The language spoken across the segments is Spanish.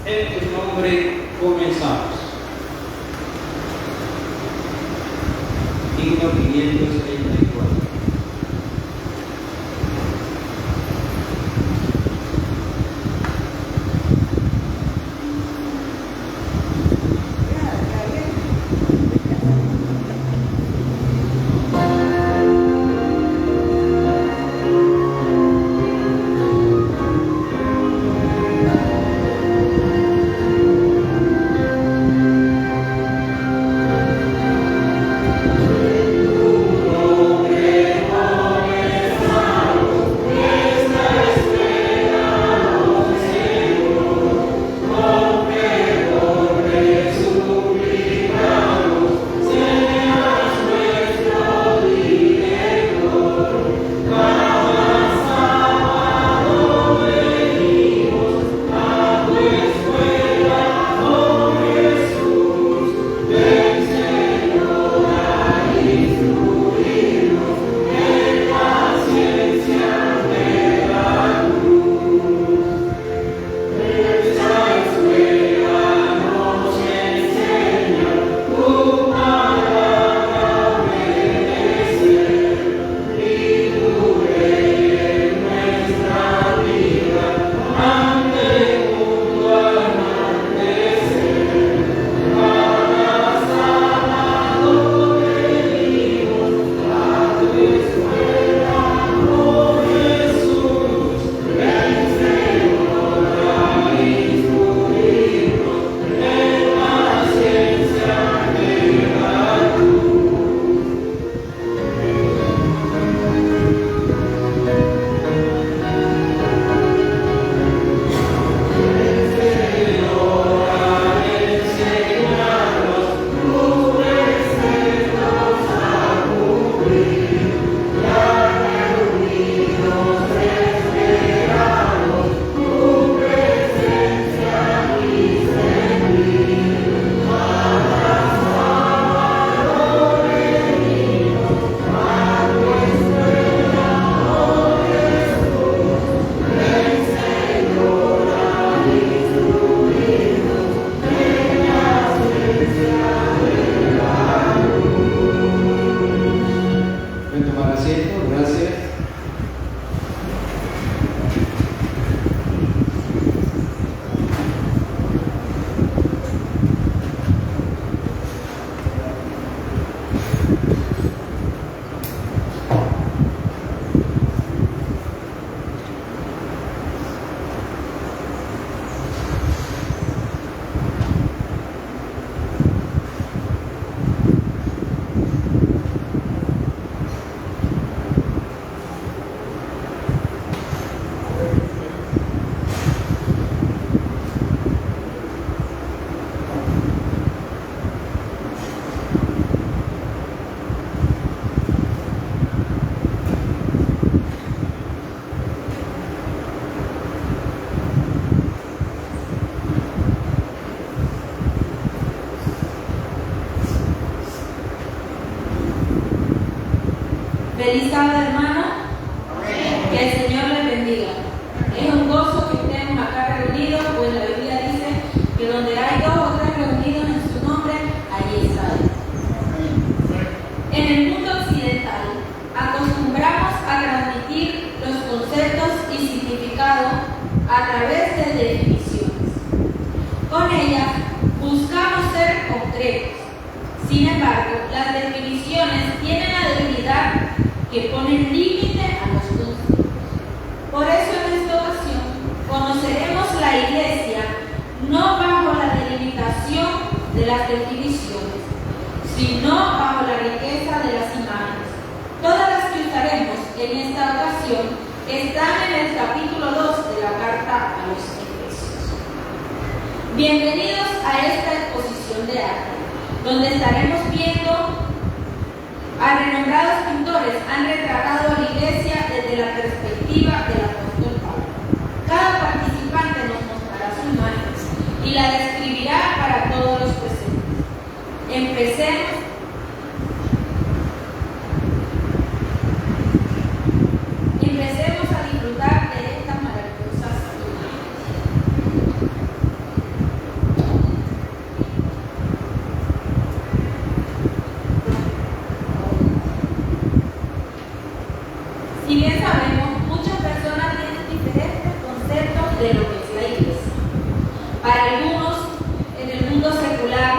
En tu nombre comenzamos. Himno 534. Feliz sábado, hermano. Amén. Que el Señor les bendiga. Es un gozo que estemos acá reunidos, pues la Biblia dice que donde hay dos o tres reunidos en su nombre, allí está Él. En el mundo occidental acostumbramos a transmitir los conceptos y significados a través de definiciones. Con ellas buscamos ser concretos. Sin embargo, las definiciones tienen la debilidad que ponen límite a los conceptos. Por eso en esta ocasión conoceremos la Iglesia no bajo la delimitación de las definiciones, sino bajo la riqueza de las imágenes. Todas las que usaremos en esta ocasión están en el capítulo 2 de la carta a los Efesios. Bienvenidos a esta exposición de arte, donde estaremos viendo a renombrados pintores han retratado a la Iglesia desde la perspectiva del apóstol Pablo. Cada participante nos mostrará su imagen y la describirá para todos los presentes. Empecemos. Empecemos a disfrutar de estas maravillosas imágenes. Para algunos, en el mundo secular,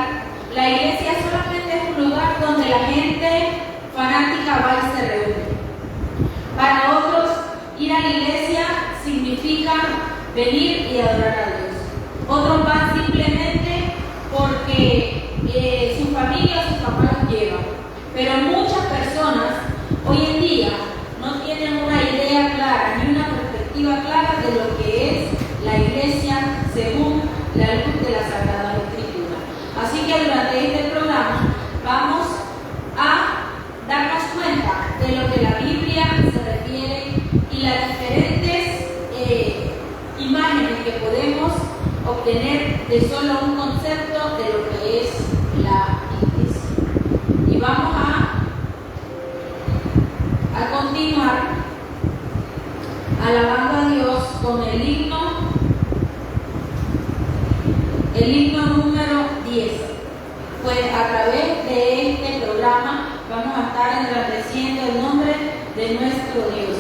la iglesia solamente es un lugar donde la gente fanática va y se reúne. Para otros, ir a la iglesia significa venir y adorar a Dios. Otros van simplemente porque su familia o sus papás los llevan. Pero muchas personas hoy en día no tienen una idea clara ni una perspectiva clara de lo que es la iglesia según la luz de la Sagrada Escritura. Así que durante este programa vamos a darnos cuenta de lo que la Biblia se refiere y las diferentes imágenes que podemos obtener de solo un concepto de lo que es la iglesia. Y vamos a continuar alabando a Dios con el himno número 10. Pues a través de este programa vamos a estar engrandeciendo el nombre de nuestro Dios.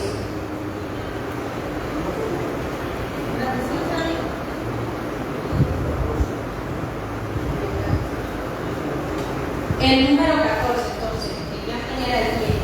El número 14, entonces, que ya era el 10.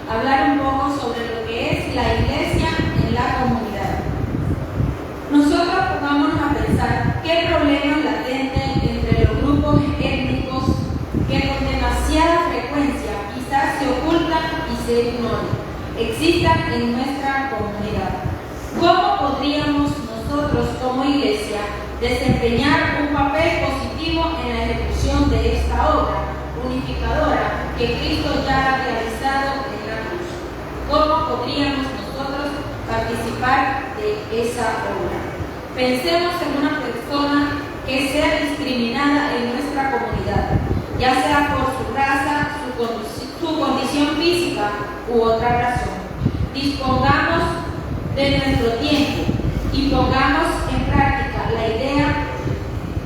hablar un poco sobre lo que es la iglesia en la comunidad. Nosotros pongámonos a pensar en nuestra comunidad. ¿Cómo podríamos nosotros como iglesia desempeñar un papel positivo en la ejecución de esta obra unificadora que Cristo ya ha realizado en la cruz? ¿Cómo podríamos nosotros participar de esa obra? Pensemos en una persona que sea discriminada en nuestra comunidad, ya sea por su raza, su condición física u otra razón. Dispongamos de nuestro tiempo y pongamos en práctica la idea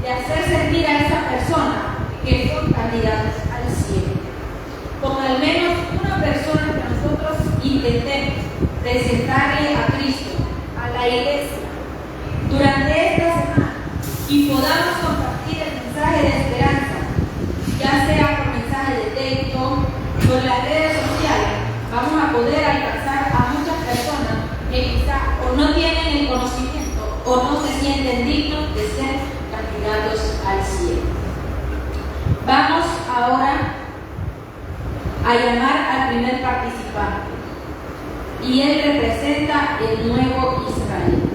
de hacer sentir a esa persona que son candidatos al cielo. Con al menos una persona que nosotros intentemos presentarle a Cristo, a la iglesia, durante esta semana, y podamos compartir el mensaje de esperanza, ya sea por mensaje de texto, por las redes sociales, vamos a poder alcanzar a muchas personas que quizá o no tienen el conocimiento o no se sienten dignos de ser candidatos al cielo. Vamos ahora a llamar al primer participante, y él representa el nuevo Israel.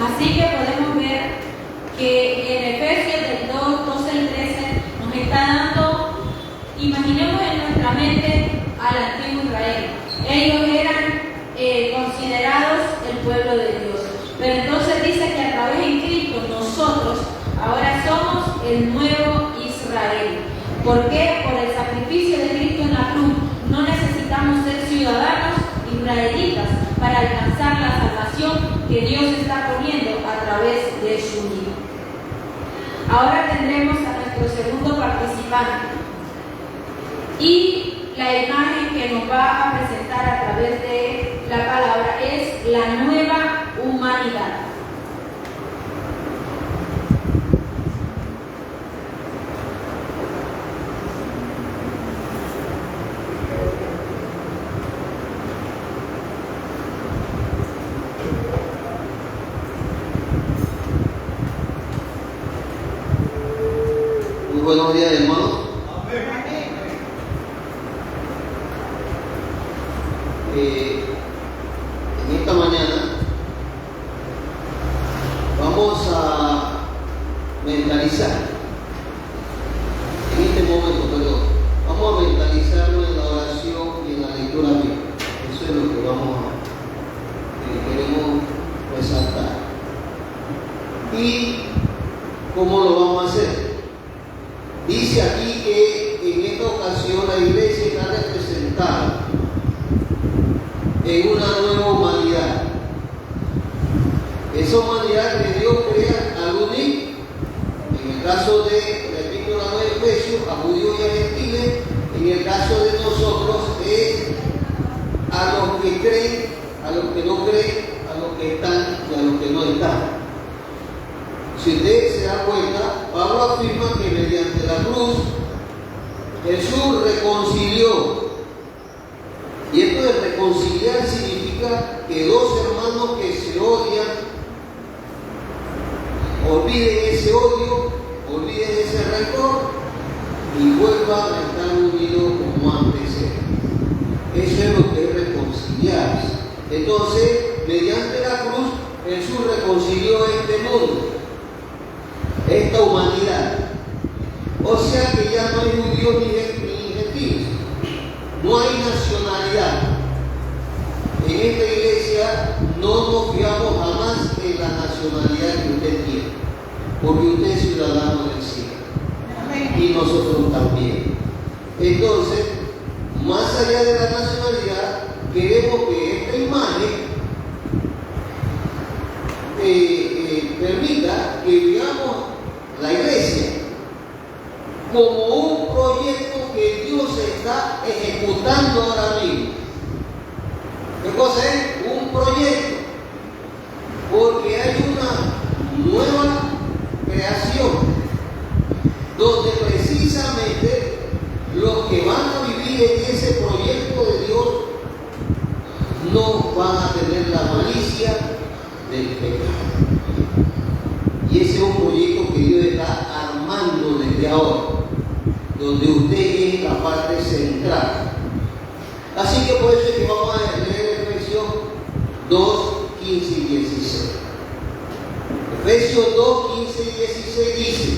Así que podemos ver que en Efesios del 2, 12 al 13 nos está dando, imaginemos en nuestra mente al antiguo Israel. Ellos eran considerados el pueblo de Dios. Pero entonces dice que a través de Cristo nosotros ahora somos el nuevo Israel. ¿Por qué? Por el sacrificio de Cristo en la cruz. No necesitamos ser ciudadanos israelitas para alcanzar la salvación que Dios está poniendo a través de su Hijo. Ahora tendremos a nuestro segundo participante. Y la imagen que nos va a presentar a través de la palabra es la nueva humanidad. Muy buenos días, hermanos. En esta mañana vamos a mentalizar, en este momento, perdón, vamos a mentalizarnos en la oración y en la lectura bíblica. Eso es lo que queremos resaltar. ¿Y cómo lo vamos a hacer? Dice aquí que en esta ocasión la iglesia está representada en una nueva humanidad. Esa humanidad que Dios crea al unir, en el caso de la epístola de Efesios, a judíos y a gentiles, en el caso de nosotros es a los que creen, a los que no creen, a los que están y a los que no están. Si usted se da cuenta, Pablo afirma que mediante la cruz Jesús reconcilió. Y esto de reconciliar significa que dos hermanos que se odian olviden ese odio, olviden ese rencor y vuelvan a estar unidos como antes eran. Eso es lo que es reconciliarse. Entonces, mediante la cruz, Jesús reconcilió este mundo, esta humanidad. O sea que ya no hay judíos ni gentiles. No hay nacionalidad. En esta iglesia no nos fiamos jamás en la nacionalidad que usted tiene, porque usted es ciudadano del cielo y nosotros también. Entonces, más allá de la nacionalidad, queremos que esta imagen permita que veamos la iglesia como un proyecto que Dios está ejecutando ahora mismo. ¿Qué cosa es? Un proyecto. Porque hay una nueva creación donde precisamente los que van a vivir en ese proyecto de Dios no van a tener la malicia del pecado. Y ese es un proyecto que Dios está armando desde ahora, donde usted es la parte central. Así que por eso es que vamos a leer Efesios 2, 15 y 16. Efesios 2, 15 y 16 dice: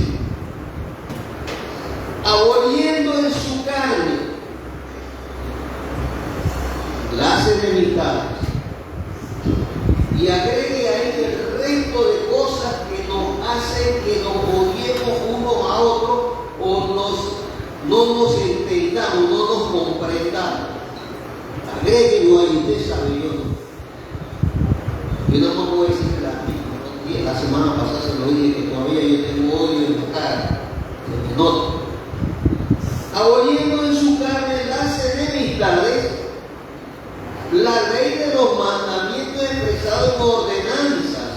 aboliendo en su carne las enemistades. Y agregue ahí el resto de cosas que nos hacen que nos odiemos unos a otros o no nos entendamos, no nos comprendamos. Agréguelo ahí, usted sabe, yo no me puedo decir que la semana pasada se lo dije, que todavía yo tengo odio en la cara, se me nota. Aboliendo en su carne las enemistades, la ley de los mandamientos expresados en ordenanzas.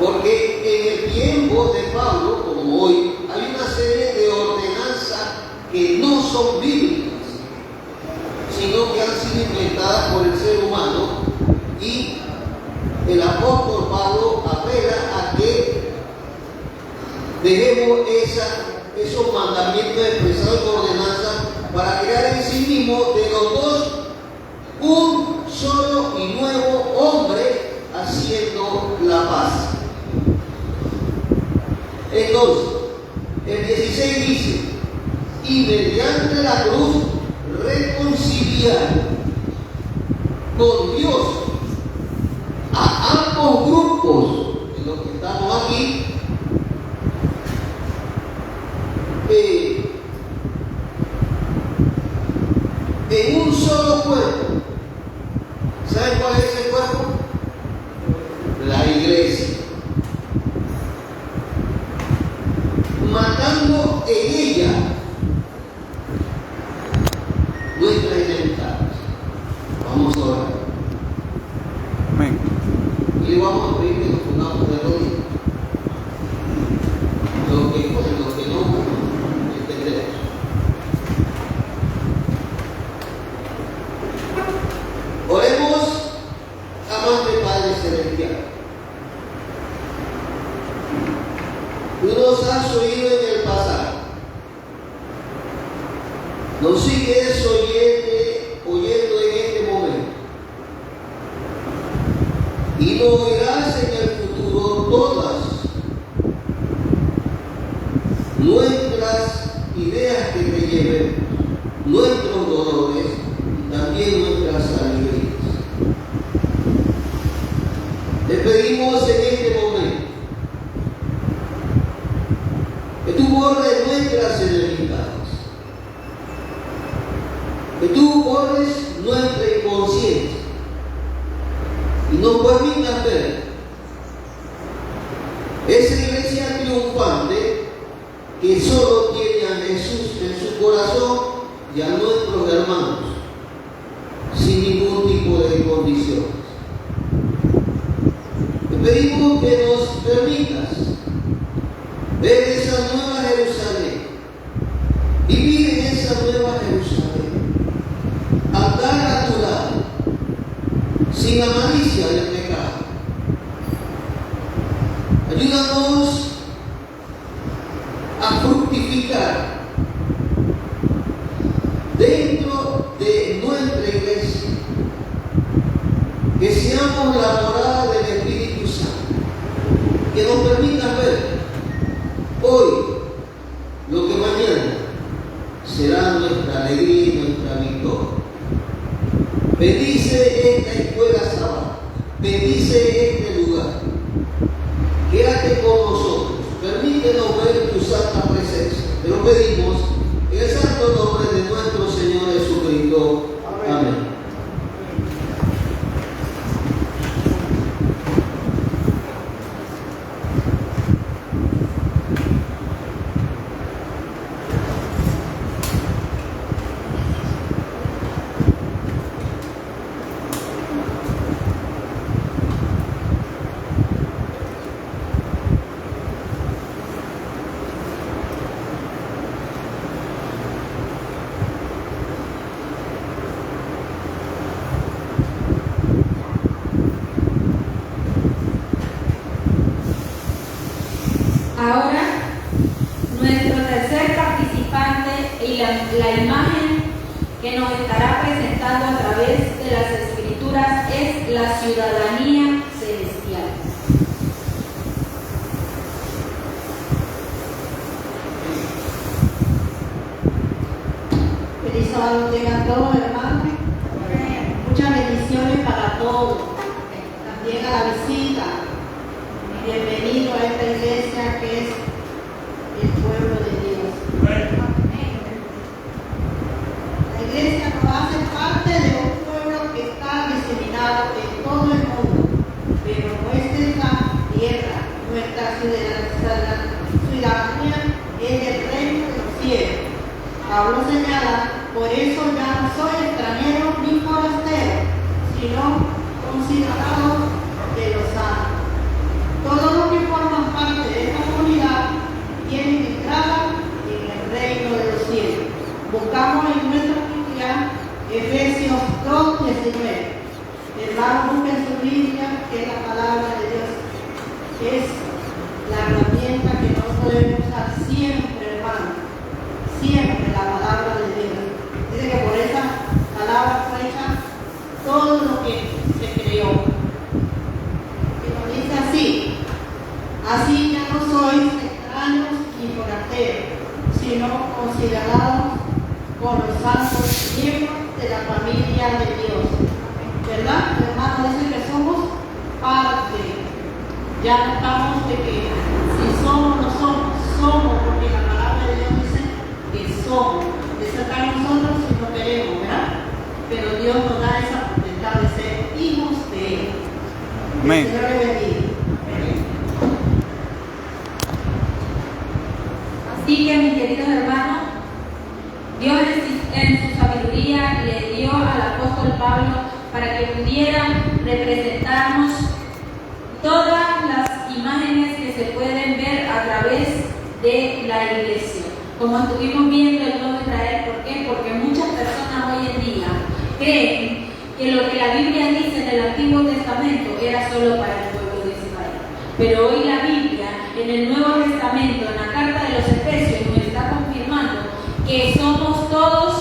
Porque en el tiempo de Pablo, como hoy, hay una serie de ordenanzas que no son bíblicas, sino que han sido inventadas por el ser humano, y el apóstol Pablo apela a que dejemos esos mandamientos expresados en ordenanzas para crear en sí mismo de los dos un solo y nuevo hombre, así traduciendo la paz. Entonces, el 16 dice, y mediante la cruz reconciliar con Dios a ambos grupos, en los que estamos aquí, en un solo cuerpo. ¿Saben cuál es ese cuerpo? La iglesia. Matando en ella nuestras enemistades. Vamos a orar. Amén. Y le vamos a pedir que nos pongamos de rodillas. Lo que no, entendemos. Oremos, amante Padre Celestial. Tú nos has oído en el pasado. Nos sigues oyendo en este momento. Y lo oirás en el futuro todas nuestras ideas que te lleven, nuestros dolores y también nuestras alegrías. Te pedimos en este momento que tú borres nuestras enemistades, que tú borres nuestra inconsciencia y nos permitas ver esa iglesia triunfante que solo tiene a Jesús en su corazón y a nuestros hermanos, sin ningún tipo de condiciones. Te pedimos que nos permitas ver esa nueva Jerusalén, vivir en esa nueva Jerusalén, andar a tu lado, sin la malicia del pecado. Ayúdanos a fructificar dentro de nuestra iglesia, que seamos la morada del Espíritu Santo, que nos permita ver hoy lo que mañana será nuestra alegría y nuestra victoria. Bendice esta escuela sábado, bendice este lugar, quédate con nosotros, permítenos ver tu santa presencia. Te lo pedimos en el santo nombre de nuestro Señor Jesucristo. Amén. Ahora, nuestro tercer participante y la imagen que nos estará presentando a través de las Escrituras es la ciudadanía celestial. Feliz sábado tengan todos, hermanos. Muchas bendiciones para todos. También a la visita. Bienvenido a esta iglesia que es el pueblo de Dios. La iglesia nos hace parte de un pueblo que está diseminado en todo el mundo, pero nuestra tierra, nuestra ciudadanía es del reino de los cielos. Pablo señala, por eso ya no soy extranjero ni forastero, sino considerado de los santos. Todos los que forman parte de esta comunidad tienen entrada en el reino de los cielos. Buscamos en nuestra Biblia Efesios 2:19. Hermanos, busquen su Biblia, que es la palabra de Dios. Es la herramienta que nosotros debemos usar siempre, hermanos. Siempre la palabra de Dios. Dice que por esa palabra fue hecha todo lo que se creó. hermano, dice que somos parte. Ya no estamos de que si somos, no somos, somos, porque la palabra de Dios dice que somos. Eso está en nosotros si no queremos, ¿verdad? Pero Dios nos da esa potestad de ser hijos de Él. Amén. Que el Señor le bendiga. Así que, mis queridos hermanos, Dios en su sabiduría le dio al apóstol Pablo para que pudiera representarnos todas las imágenes que se pueden ver a través de la iglesia. Como estuvimos viendo el nuevo Israel, ¿por qué? Porque muchas personas hoy en día creen que lo que la Biblia dice en el Antiguo Testamento era solo para el pueblo de Israel. Pero hoy la Biblia, en el Nuevo Testamento, en la carta de los Efesios, nos está confirmando que somos todos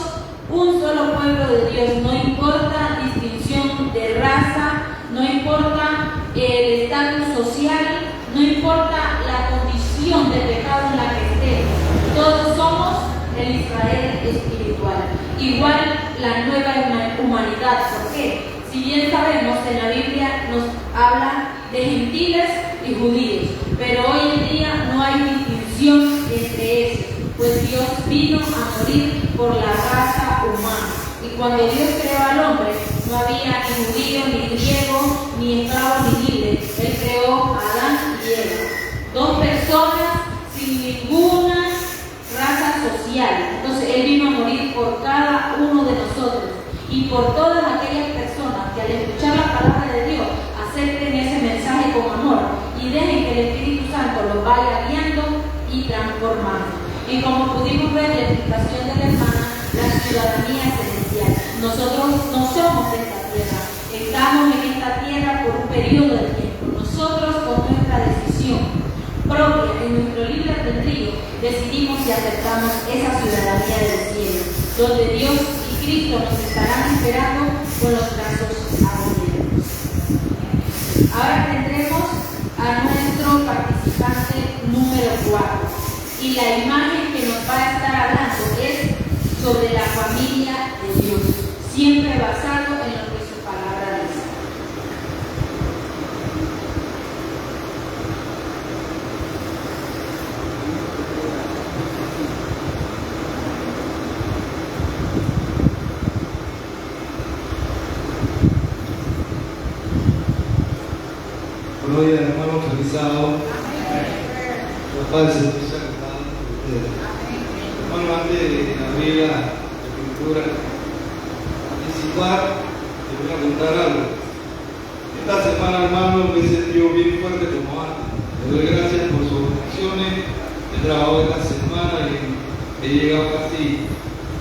un solo pueblo de Dios. No importa distinción de raza, no importa el estatus social, no importa la condición de pecado en la que estemos. Todos somos el Israel espiritual. Igual la nueva humanidad. ¿Por qué? Si bien sabemos, en la Biblia nos habla de gentiles y judíos, pero hoy en día no hay distinción entre ellos, pues Dios vino a morir por la raza humana. Y cuando Dios creó al hombre, no había ni judío, ni griego, ni esclavo, ni libre. Él creó a Adán y Eva, dos personas sin ninguna raza social. Entonces Él vino a morir por cada uno de nosotros y por todas aquellas personas que al escuchar la palabra de Dios acepten ese mensaje con amor y dejen que el Espíritu Santo los vaya guiando y transformando. Y como pudimos ver en la explicación de la hermana, la ciudadanía celestial. Nosotros no somos de esta tierra, estamos en esta tierra por un periodo de tiempo. Nosotros, con nuestra decisión propia, en nuestro libre albedrío, decidimos y aceptamos esa ciudadanía del cielo, donde Dios y Cristo nos estarán esperando con los brazos abiertos. Ahora tendremos a nuestro participante número 4. Y la imagen que nos va a estar hablando es sobre la familia de Dios, siempre basado en lo que su palabra dice. Buenos días, hermanos, feliz sábado. La paz del Señor sea con cada uno de ustedes. Hermano, antes de abrir la escritura, participar, les voy a contar algo. Esta semana, hermano, me he sentido bien fuerte como antes. Le doy gracias por sus oraciones. He trabajado esta semana y he llegado casi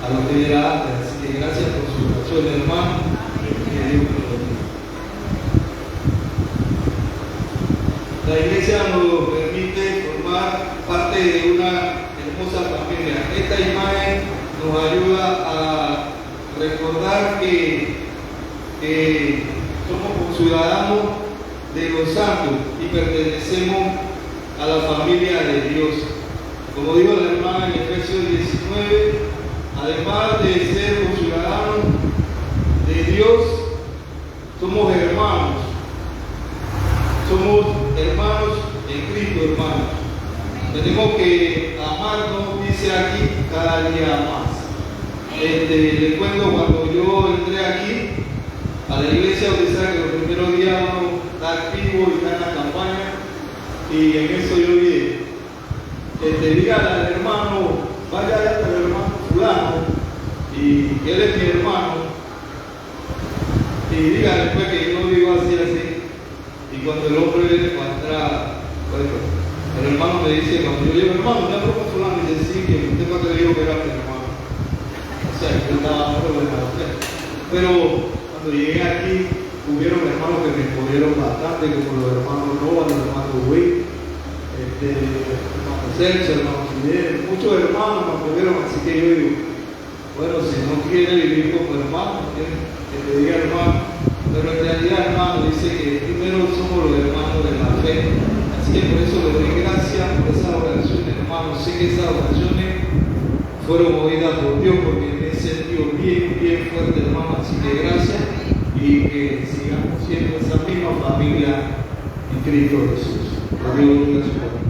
a lo que era antes. Así que gracias por sus oraciones, hermano. Que Dios me lo bendiga. La iglesia nos permite formar parte de una hermosa familia. Esta imagen nos ayuda a recordar que somos ciudadanos de los santos y pertenecemos a la familia de Dios. Como dijo la hermana en Efesios 19, además de ser los ciudadanos de Dios, somos hermanos. Somos hermanos en Cristo, hermanos. Tenemos que amarnos, dice aquí, cada día más. Les cuento, cuando yo entré aquí a la iglesia, usted sabe que los primeros días uno está activo y está en la campaña, y en eso yo vi, dígale al hermano, vaya allá al hermano fulano, y él es mi hermano, y dígale después que yo no digo así. Y cuando el hombre viene para atrás, bueno, el hermano me dice, cuando yo digo, hermano, ¿me aprobó fulano? Y dice, sí, que usted cuando dijo que era mi hermano. O sea, yo estaba muy buena usted. Pero cuando llegué aquí, hubieron hermanos que me jodieron bastante, como los hermanos Nova, los hermanos Wick, hermano Celso, hermano Fidel, muchos hermanos me apoyaron, así que yo digo, bueno, si no quiere vivir como hermano, que te diga hermano. Pero en realidad, hermano, dice que primero somos los hermanos de la fe. Así que por eso le doy gracias por esas oraciones, hermano. Sé que esas oraciones fueron oídas por Dios porque me he sentido bien fuerte, hermano. Así que gracias. Y y que sigamos siendo esa misma familia en Cristo Jesús. Que Dios bendiga su palabra.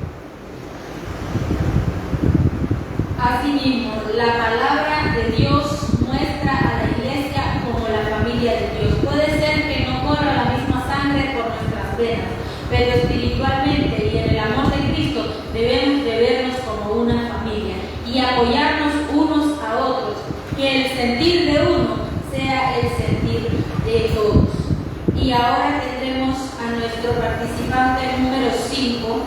Asimismo, la palabra de Dios muestra a la iglesia como la familia de Dios. Puede ser que no corra la misma sangre por nuestras venas, pero espiritualmente y en el amor de Cristo debemos de vernos como una familia y apoyarnos unos a otros, que el sentir de uno sea el sentir de todos. Y ahora tendremos a nuestro participante número 5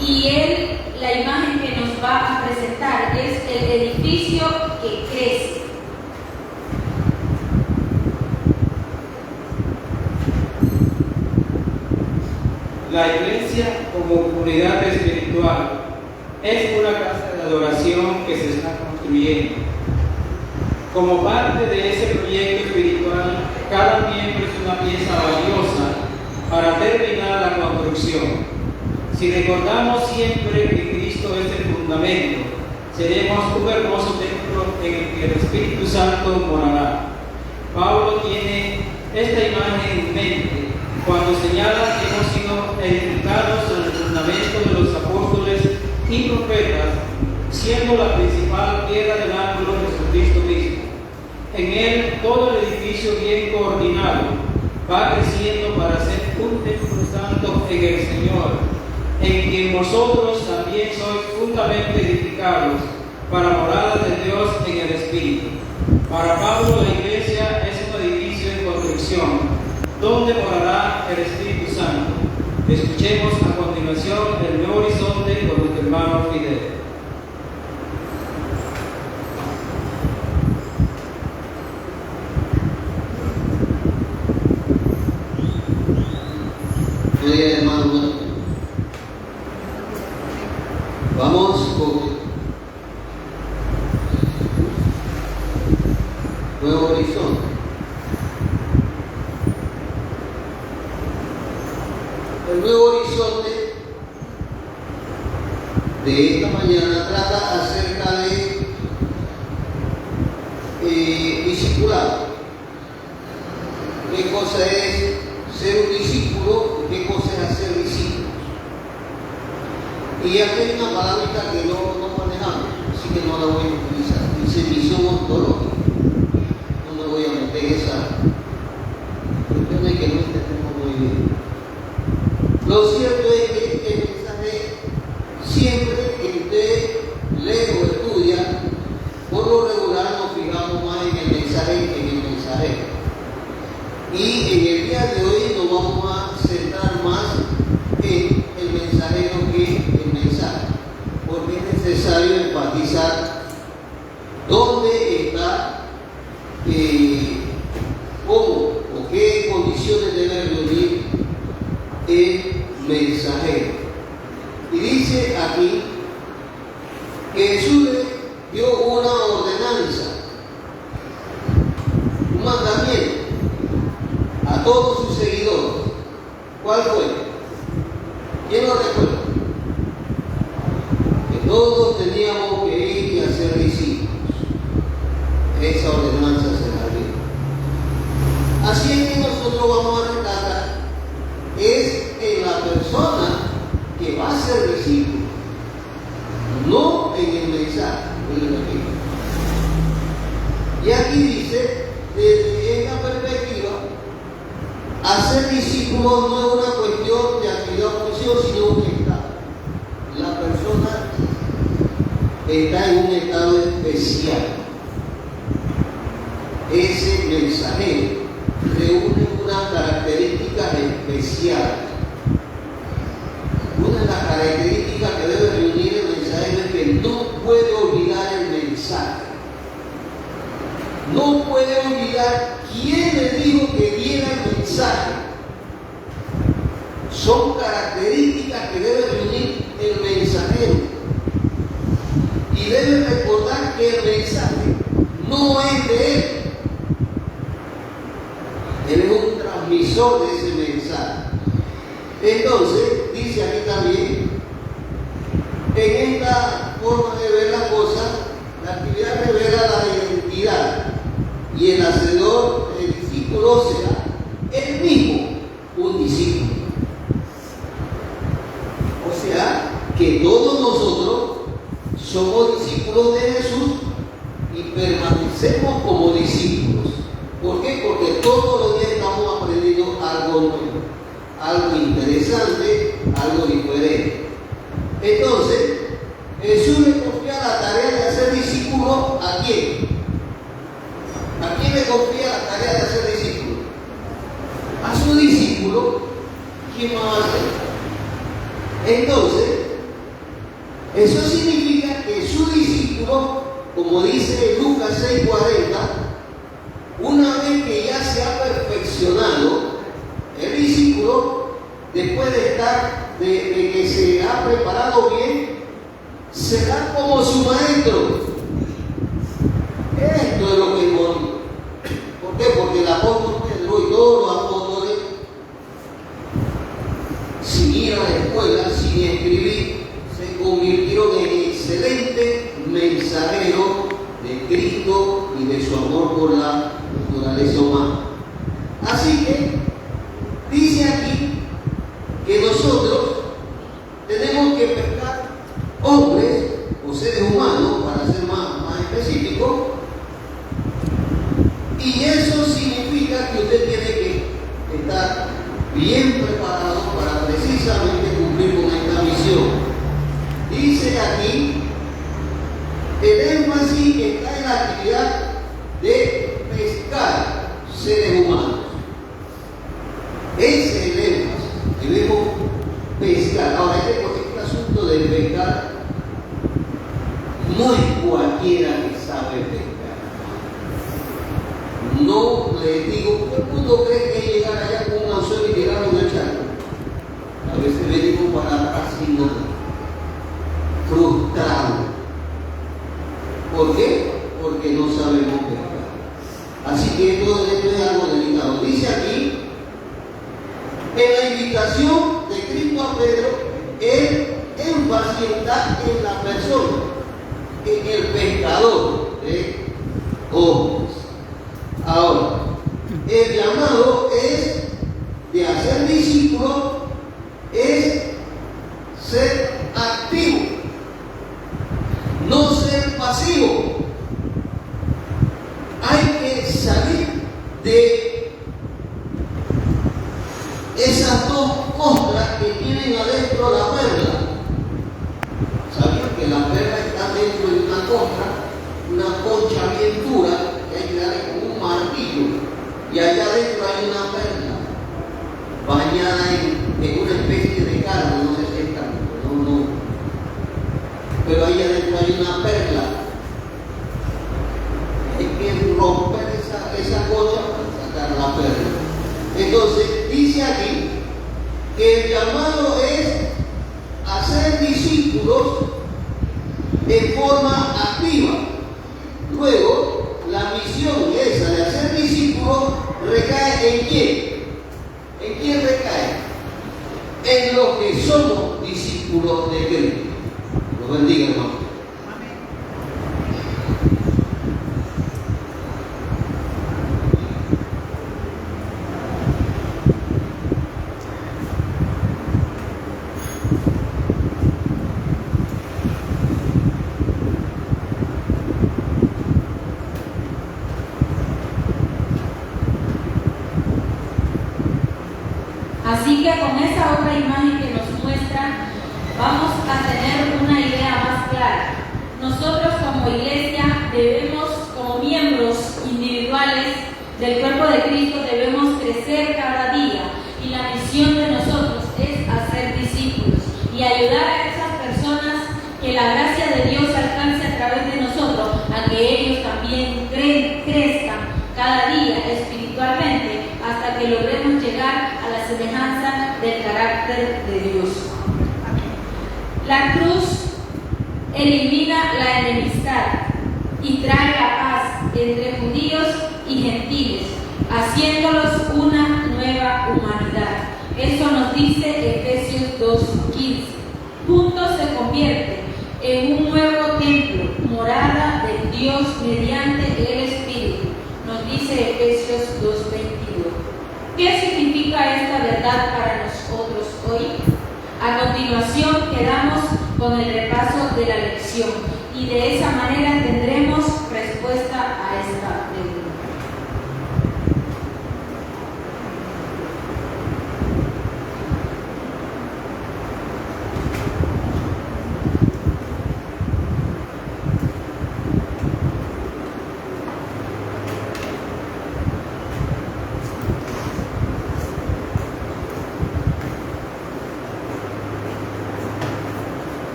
y él, la imagen que nos va a presentar es el edificio que crece. La iglesia como comunidad espiritual es una casa de adoración que se está construyendo. Como parte de ese proyecto espiritual, cada miembro es una pieza valiosa para terminar la construcción. Si recordamos siempre que Cristo es el fundamento, seremos un hermoso templo en el que el Espíritu Santo morará. Pablo tiene esta imagen en mente cuando señala que hemos sido edificados en el fundamento de los apóstoles y profetas, siendo la principal piedra del ángulo Jesucristo mismo. En él todo el edificio bien coordinado va creciendo para ser un templo santo en el Señor, en quien vosotros también sois juntamente edificados para morada de Dios en el Espíritu. Para Pablo, la iglesia es un edificio en construcción, donde morará el Espíritu Santo. Escuchemos a continuación el nuevo horizonte con nuestro hermano Fidel. Gloria, hermano. Vamos con Nuevo Horizonte. El Nuevo Horizonte de esta mañana trata acerca de discipulado. ¿Qué cosa es ser un discípulo? ¿Qué cosa es hacer discípulo? Y aquí hay una palabrita que no manejamos, así que no la voy a utilizar. Dice misión ontológica. No me voy a meter en esa cuestiones que no entendemos muy bien. Lo cierto es que el mensaje, siempre que usted lee o estudia, por lo regular nos fijamos más en el mensaje que en el mensajero. Y en el día de hoy nos vamos a centrar más en el mensajero que el mensaje, porque es necesario enfatizar dónde está, cómo o qué condiciones debe reunir el mensajero. Y dice aquí que Jesús le dio una ordenanza, un mandamiento a todos sus seguidores. ¿Cuál fue? ¿Quién lo recuerda? Que todos teníamos que ir y hacer discípulos. Esa ordenanza se la dio. Así es que nosotros vamos a rescatar es en la persona que va a ser discípulo, no en el mensaje. Y aquí dice, desde esta perspectiva, hacer discípulos no es una cuestión de actividad o función, sino un estado. La persona está en un estado especial. Ese mensajero reúne unas características especiales. Una de las características que debe reunir el mensajero es que no puede olvidar el mensaje. No puede olvidar quién le dijo que diera el mensaje. Son características que debe reunir el mensajero. Y debe recordar que el mensaje no es de él. Él es un transmisor de ese mensaje. Entonces, dice aquí también, en esta forma de ver las cosas, la actividad revela la identidad y el hacedor edifica discípulo será él mismo un discípulo. O sea, que todos nosotros somos discípulos de Jesús y permanecemos como discípulos. ¿Por qué? Porque todos los días estamos aprendiendo algo nuevo, algo interesante, algo diferente. Entonces, Jesús le confía la tarea de hacer discípulo ¿a quién? ¿A quién le confía la tarea de hacer discípulo? A su discípulo. ¿Quién más va a hacer? Entonces, eso significa que su discípulo, como dice Lucas 6:40, una vez que ya se ha perfeccionado, el discípulo, después de que se ha preparado bien, será como su maestro. Esto es lo que es bonito. ¿Por qué? Porque el apóstol Pedro y todos los apóstoles, sin ir a la escuela, sin escribir, se convirtieron en excelentes mensajeros de Cristo y de su amor por la naturaleza humana. Así que dice aquí que nosotros tenemos que pescar hombres o seres humanos, para ser más específico, y eso significa que usted tiene que estar bien preparado para precisamente cumplir con esta misión. Dice aquí, el énfasis está en la actividad de pescar seres humanos. Ese es el énfasis. Debemos pescar. Ahora, este asunto de pescar no es cualquiera que sabe pescar. No le digo, todo el mundo cree que llegar allá con un anzuelo y tirarlo en el charco. A veces venimos para atrás sin nada, frustrado. ¿Por qué? Porque no sabemos pescar. Así que todo esto es algo delicado. Dice aquí, en la invitación de Cristo a Pedro, el énfasis está en la persona, en el pescador de hombres. Ahora, el llamado es de hacer discípulos, es ser activo, no ser pasivo. Hay que salir de esas dos costras que tienen adentro la perla. ¿Sabían que la perla está dentro de una costra, una concha bien dura, que hay que darle como un martillo, y allá adentro hay una perla bañada en una especie de carne, no sé si es carne, no, pero ahí adentro hay una perla. Hay que romper esa concha para sacar la perla. Entonces, dice aquí que el llamado es hacer discípulos en forma activa. Luego, la misión esa de hacer discípulos recae en quién. ¿En quién recae? En los que somos discípulos de Cristo. Los bendiga, hermano. Así que con esa otra imagen que nos muestra, vamos a tener una idea más clara. Nosotros como iglesia debemos, como miembros individuales del cuerpo de Cristo, debemos crecer cada día. Y la misión de nosotros es hacer discípulos y ayudar a esas personas que la gracia de Dios alcance a través de nosotros, a que ellos también crezcan cada día espiritualmente, hasta que logremos llegar a la semejanza del carácter de Dios. La cruz elimina la enemistad y trae la paz entre judíos y gentiles, haciéndolos una nueva humanidad. Eso nos dice Efesios 2:15. Juntos se convierte en un nuevo templo, morada de Dios mediante el Espíritu. Nos dice Efesios 2:22. ¿Qué significa esta verdad para nosotros hoy? A continuación quedamos con el repaso de la lección y de esa manera tendremos respuesta a esta pregunta.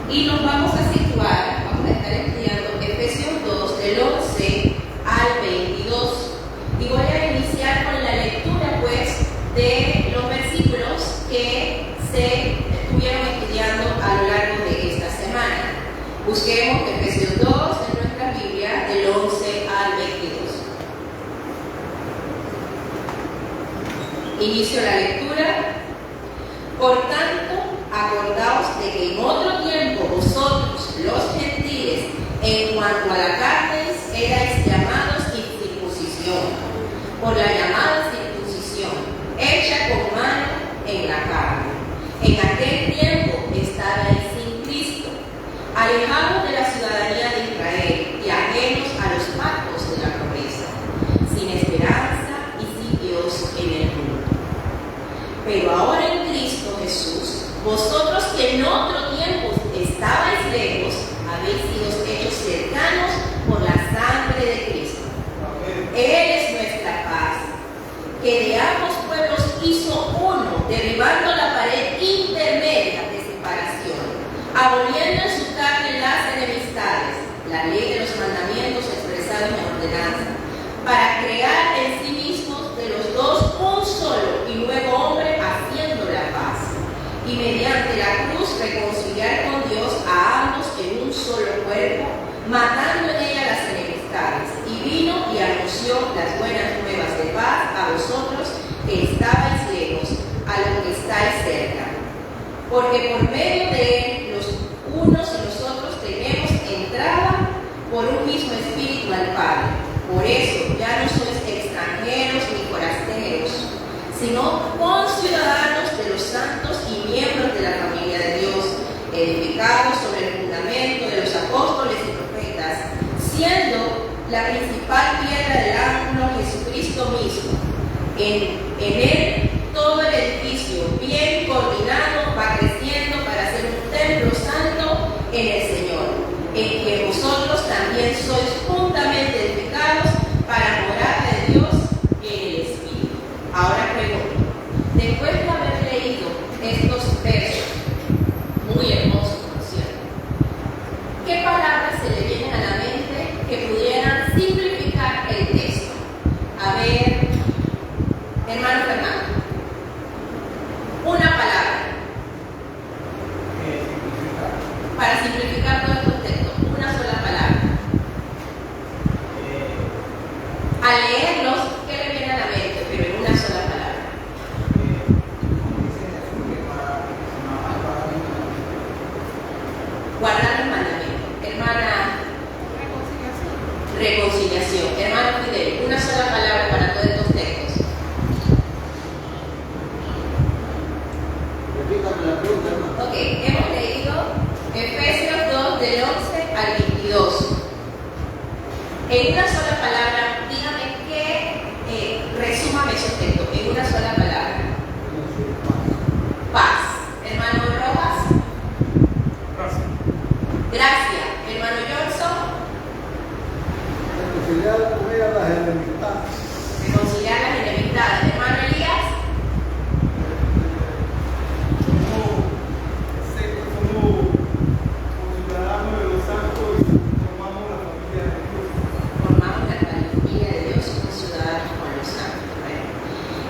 Y nos vamos a situar, vamos a estar estudiando Efesios 2, del 11 al 22. Y voy a iniciar con la lectura, pues, de los versículos que se estuvieron estudiando a lo largo de esta semana. Busquemos Efesios 2 en nuestra Biblia, del 11 al 22. Inicio la lectura. Por tanto, acordaos de que en otro tiempo vosotros, los gentiles, en cuanto a la carne, erais llamados incircuncisión, por la llamada circuncisión, hecha con mano en la carne. En aquel tiempo estabais sin Cristo, alejados de la ciudadanía de Israel y ajenos a los pactos de la promesa, sin esperanza y sin Dios en el mundo. Pero ahora en Cristo Jesús, vosotros que en otro tiempo estabais lejos, habéis sido hechos cercanos por la sangre de Cristo. Él es nuestra paz, que de ambos pueblos hizo uno, derribando la pared intermedia de separación, aboliendo en su carne las enemistades, la ley de los mandamientos expresados en ordenanza, para crear en sí mismos de los dos un solo y nuevo hombre, haciendo la paz, y mediante la cruz reconciliar con Dios a ambos en un solo cuerpo, matando en ella las enemistades, y vino y anunció las buenas nuevas de paz a vosotros que estabais lejos, a los que estáis cerca. Porque por medio de él los unos y los otros tenemos entrada por un mismo espíritu al Padre. Por eso ya no sois extranjeros ni forasteros, sino conciudadanos de los santos y miembros de la familia de Dios, edificados sobre el fundamento de los apóstoles y profetas, siendo la principal piedra del ángulo Jesucristo mismo. En él todo el edificio, bien coordinado, va creciendo para ser un templo santo en el Señor, en que vosotros también sois juntamente edificados para morada de Dios en el Espíritu. Ahora pregunto, después de haber leído estos versos, muy hermosos, por cierto, ¿qué palabras se le vienen a la mente que pudieran simplificar el texto? A ver, hermano Fernando, una palabra para simplificar todos estos textos, una sola palabra.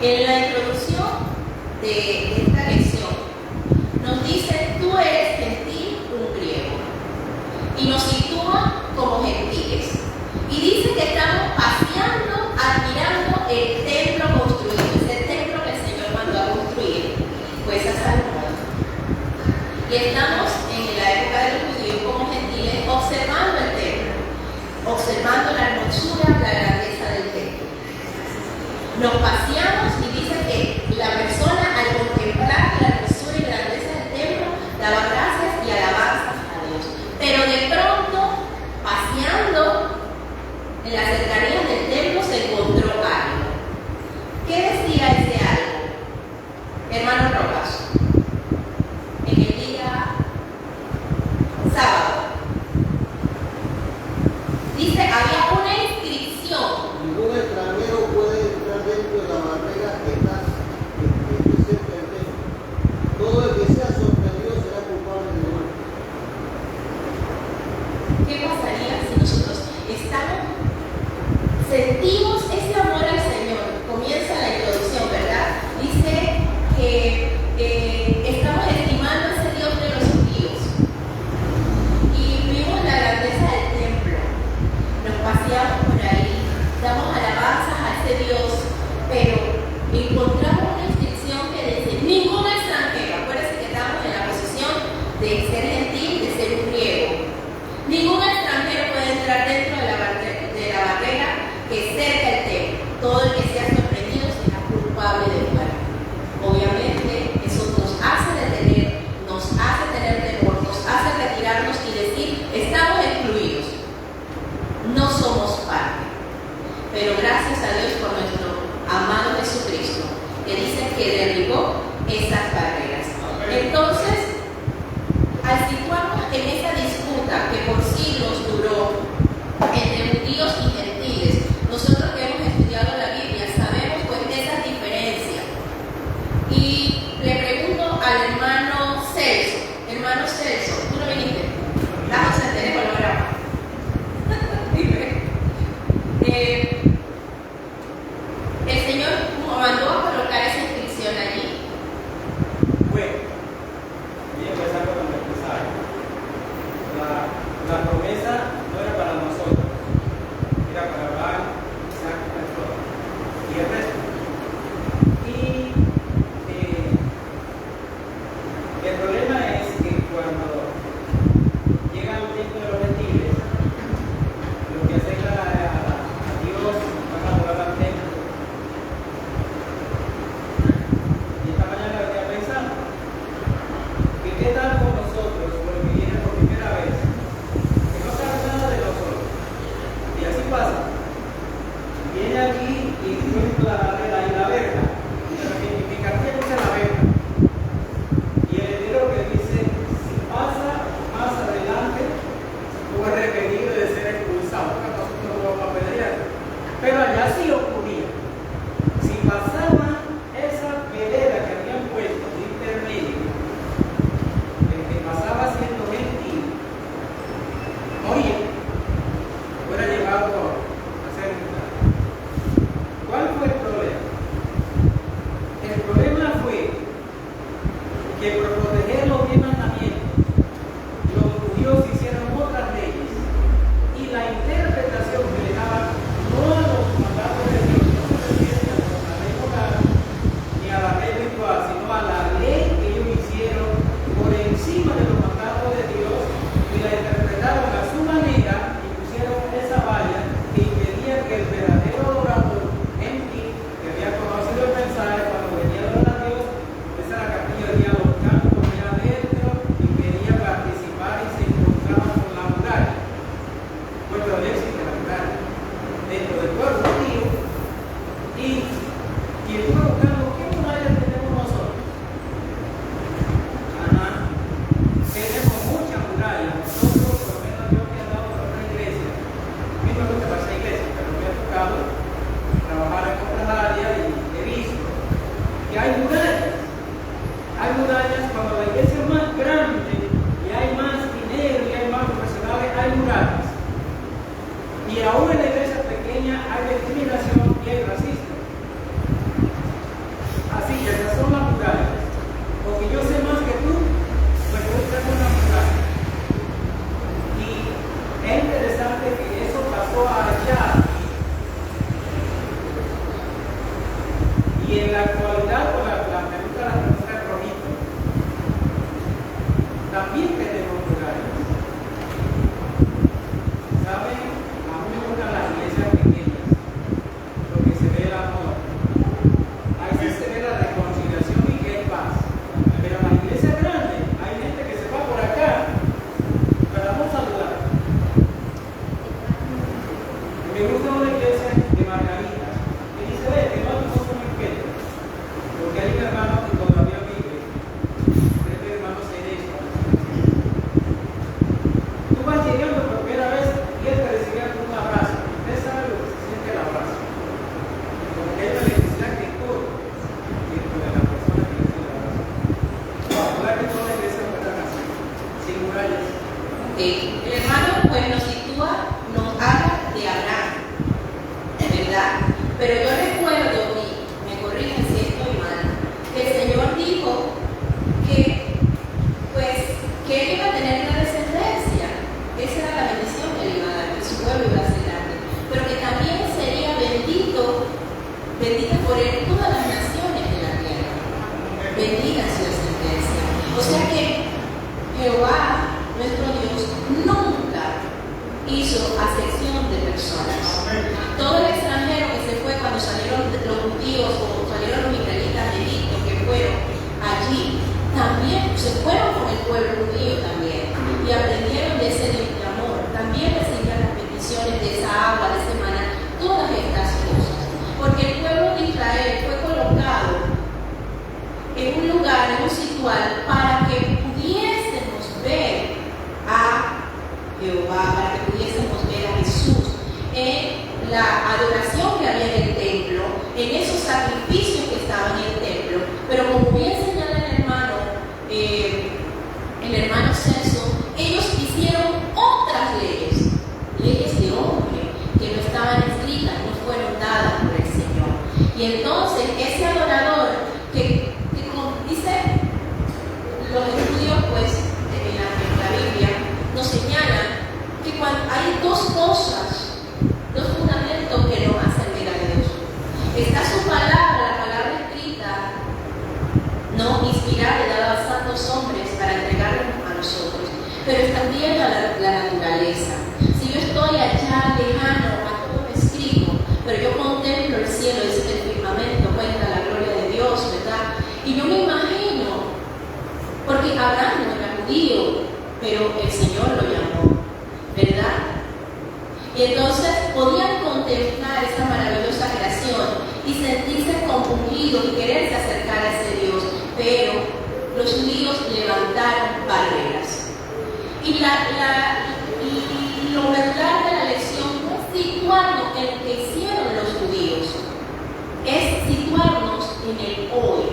En la introducción de esta lección nos dice: tú eres gentil, un griego, y nos sitúa como gentiles. Y dice que estamos paseando, admirando el templo construido, ese templo que el Señor mandó a construir, pues a Salomón. Y estamos en la época de los judíos como gentiles, observando el templo, observando la hermosura, la grandeza del templo. Nos paseamos y dice que la persona, al contemplar la hermosura y grandeza del templo, daba gracias y alabanzas a Dios. Pero de pronto, paseando en las cercanías del templo, se encontró algo. ¿Qué decía ese algo? Hermano Rojas, en el día sábado, dice, había una inscripción. Ningún extranjero puede entrar dentro de la barrera que está cerca del templo. Todo el que sea sorprendido será culpable de muerte. ¿Qué pasaría si nosotros sentimos ese amor al Señor? Comienza la introducción, ¿verdad? Dice que estamos estimando a ese Dios de los judíos y vimos la grandeza del templo, nos paseamos por ahí, damos alabanzas a ese Dios, pero encontramos una inscripción que dice: ningún extranjero. Acuérdense que estamos en la posición de ser gentil, de ser un griego. Ningún extranjero puede entrar dentro de la barrera que cerca el templo. Todo el que sea sorprendido será culpable de muerte. Obviamente, eso nos hace detener, nos hace tener temor, nos hace retirarnos y decir: estamos excluidos, no somos parte. Pero gracias a Dios por nuestro amado Jesucristo, que dice que derribó esas barreras. Entonces, al situarnos en esa disputa que por siglos duró entre judíos y gentiles, nosotros que hemos estudiado la Biblia sabemos pues esas diferencias. Y le pregunto al hermano Celso, ¿tú no viniste? Vamos a tener holograma. Dime. El Señor mandó a colocar esa inscripción allí. Bueno, voy a empezar con lo que empezar. La promesa no era para nosotros, era para Abraham, Isaac y el resto. Y el problema es que cuando llega el tiempo de los gentiles, lo que acerca a Dios van a adorar al templo. Y esta mañana venía pensando que qué tal con nosotros, los que vienen por primera vez, que no saben nada de nosotros. Y así pasa. Viene aquí y encuentra la barrera y la verja. Mi cartilla dice la verja. Y el letrero que dice: si pasa más adelante, tú eres requerido de ser expulsado. Porque nosotros no vamos a pelear. Pero allá sí ocurría. Si pasaba esa vereda que habían puesto de intermedio, el que pasaba siendo gentil, moría, fuera llevado a ser juzgado. ¿Cuál fue el problema? El problema fue que por proteger los 10 mandamientos, los judíos hicieron otras leyes y la interpretación que le daban no a los mandatos de Dios, no se refiere a la ley moral ni a la ley ritual, sino a la ley que ellos hicieron por encima de los mandatos de Dios y la interpretaron a su manera y pusieron esa valla que impedía que el verdadero adorador gentil, que había conocido el mensaje cuando venía a adorar a Dios, esa era la capilla de Dios, los campos allá adentro y quería participar y se encontraba con la muralla. Pueblo de éxito, la muralla, dentro del pueblo judío. Y estuve buscando qué murallas tenemos nosotros. Tenemos muchas murallas. Nosotros, por lo menos yo que he andado por una iglesia, a mí me gusta esa iglesia, pero me ha tocado trabajar en otras áreas y he visto que hay murallas. Hay murallas cuando la iglesia es más grande y hay más dinero y hay más profesionales, hay murallas. Y aún en la iglesia pequeña hay discriminación y hay racismo. Y en la actualidad, con la pregunta Ronito, también tenemos lugares. ¿Saben? A mí me gustan las iglesias pequeñas, porque se ve el amor. Ahí sí se ve la reconciliación y que hay paz. Pero en las iglesias grandes hay gente que se va por acá, pero vamos a saludar. Me gusta una iglesia de Margarita, que dice, que no somos muy queridos, porque hay un hermano que todavía vive, creo que el hermano Cerezo. Tú vas llegando por primera vez y él te recibe con un abrazo. Usted sabe lo que se siente el abrazo. Como que hay una necesidad que todo dentro de la persona que recibe el abrazo. Ojalá que toda la iglesia fuera así, sin murallas. El hermano pues nos sitúa, nos habla de Abraham, ¿verdad? Pero yo recuerdo, y me corrigen si estoy mal, que el Señor dijo que él iba a tener una descendencia. Esa era la bendición que le iba a dar, que su pueblo iba a ser grande. Pero que también sería bendita por él todas las naciones de la tierra. Bendita su descendencia. O sea que Jehová, nuestro Dios, nunca hizo acepción de personas. Todo el extranjero que se fue cuando salieron los judíos o salieron los israelitas de Egipto, que fueron allí, también se fueron con el pueblo judío también y aprendieron de ese Dios de amor. También recibían las bendiciones de esa agua, de ese maná, todas estas cosas. Porque el pueblo de Israel fue colocado en un lugar, en un situal, para que pudiésemos ver a Jehová, para que pudiésemos ver a Jesús en la adoración que había en el templo, en esos sacrificios que estaban en el templo. Pero como bien señala el hermano Celso, ellos hicieron otras leyes de hombre que no estaban escritas, no fueron dadas por el Señor. Y entonces ese adorador que como dice los estudios pues en la Biblia nos señalan que cuando hay dos cosas, dos fundamentos que nos hacen ver a Dios. Está su palabra, la palabra escrita, no inspirada y dada a santos hombres para entregarnos a nosotros, pero es también la naturaleza. Si yo estoy allá lejano, a todo me escribo, pero yo contemplo el cielo, dice que el firmamento cuenta la gloria de Dios, ¿verdad? Y yo me imagino, porque Abraham no era judío, pero el Señor lo llamó, ¿verdad? Y entonces podían contemplar esa maravillosa creación y sentirse compungidos y quererse acercar a ese Dios, pero los judíos levantaron barreras. Y lo verdad de la lección no es situarnos en lo que hicieron los judíos, es situarnos en el hoy.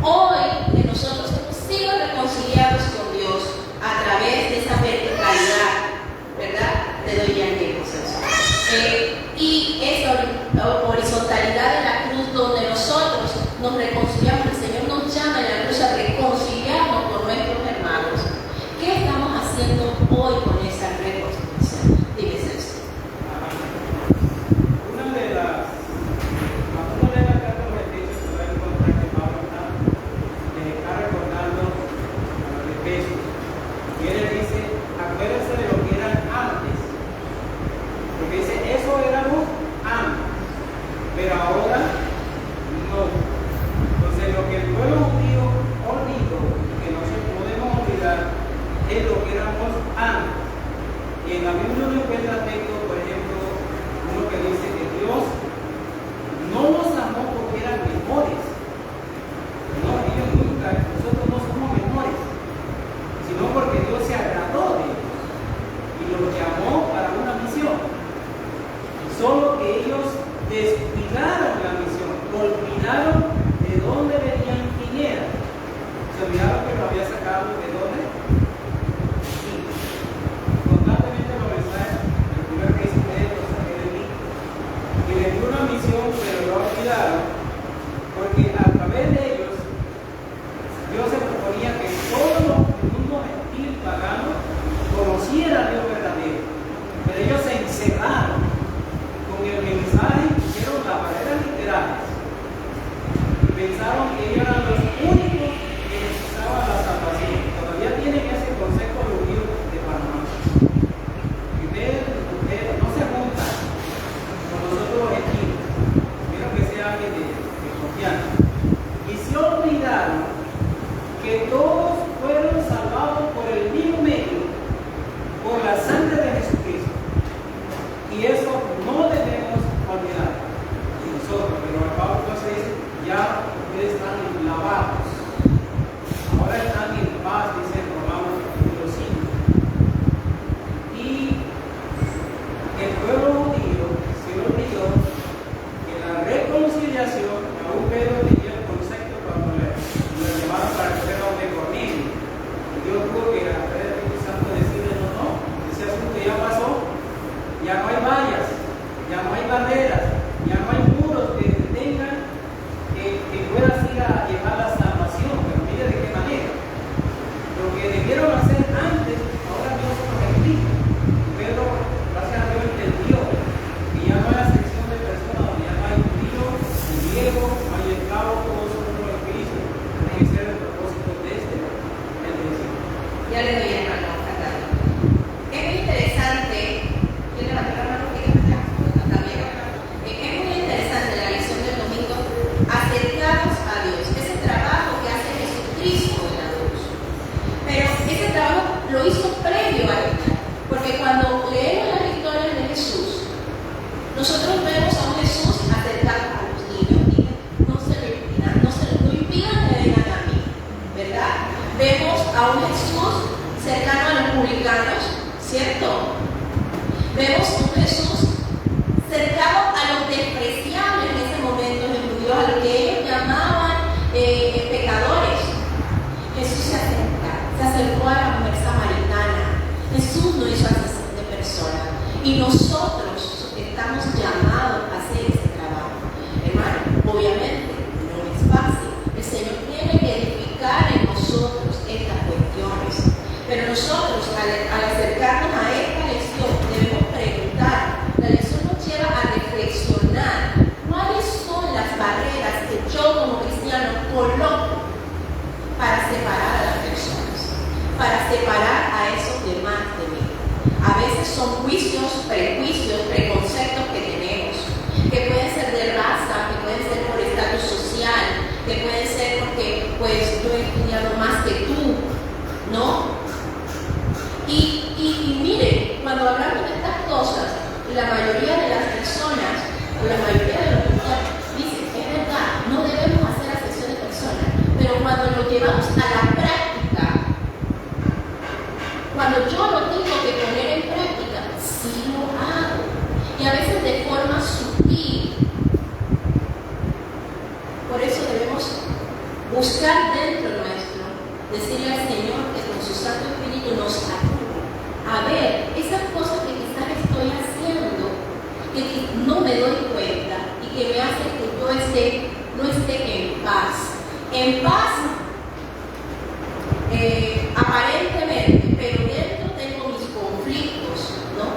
Hoy que nosotros hemos sido reconciliados con Dios a través de esa verticalidad, ¿verdad? Te doy ya el tiempo, Celso. Y esa horizontalidad de la cruz donde nosotros nos reconciliamos, el Señor nos llama en la cruz a reconciliarnos con nuestros hermanos. ¿Qué estamos haciendo hoy con esa reconciliación? Dime, Celso. Una de las cartas de Efesios que va a encontrar que Pablo está recordando a los Efesios. Y él le dice, acuérdense de lo que eran antes. Porque dice, eso éramos antes, pero ahora no. Entonces lo que el pueblo judío olvidó, que no podemos olvidar, es lo que éramos antes. Y en la Biblia uno encuentra textos, por ejemplo, uno que dice que Dios no nos amó porque eran mejores. No, ellos nunca, nosotros no somos mejores, sino porque Dios se agradó de ellos y los llamó para una misión. Solo que ellos descuidaron la misión, olvidaron de dónde venían, quién era. Se olvidaron que lo había sacado de dónde. Constantemente los mensajes, el primer que hice ustedes lo saqué de mí. Y les dio una misión, pero lo olvidaron, porque a través de ellos, Dios se proponía que todo el mundo gentil pagano conociera a Dios verdadero. Pero ellos se encerraron con el mensaje, hicieron las barreras literales. griego, al esclavo, todos son uno en Cristo. Ese era el propósito de este principio. Ya le doy hermano Catalina. Es muy interesante, ¿quién levantó la mano? También. Es muy interesante la lección del domingo, acercados a Dios, ese trabajo que hace Jesucristo en la cruz. Pero ese trabajo lo hizo previo a él, porque cuando leemos las historias de Jesús, nosotros vemos a un Jesús acercado a los niños, y no se lo impidan que vengan a mí, ¿verdad? Vemos a un Jesús cercano a los publicanos, ¿cierto? Vemos a un Jesús cercano a los despreciables en ese momento, los judíos, a los que ellos llamaban pecadores. Jesús se acercó a la mujer samaritana. Jesús no hizo acepción de personas. Y nosotros estamos llamados a hacer ese trabajo. Hermano, obviamente no es fácil. El Señor tiene que edificar en nosotros estas cuestiones. Pero nosotros, al acercarnos a esta lección, debemos preguntar. La lección nos lleva a reflexionar cuáles son las barreras que yo como cristiano coloco para separar a las personas, para separar a esos demás de mí. A veces son juicios, prejuicios, preconceptos que tenemos, que pueden ser de raza, que pueden ser por estatus social, que pueden ser porque pues yo he estudiado más que tú, ¿no? Y mire, cuando hablamos de estas cosas, la mayoría de las personas, o la mayoría de los cristianos, dicen, es verdad, no debemos hacer acepción de personas, pero cuando lo llevamos a la práctica, cuando yo lo tengo que poner en práctica, sí lo hago. Y a veces de forma sutil. Por eso debemos buscar dentro nuestro, decirle al Señor que con su Santo Espíritu nos ayude a ver esas cosas que quizás estoy haciendo, que no me doy cuenta y que me hace que yo no esté en paz. En paz, aparentemente, pero dentro tengo mis conflictos, ¿no?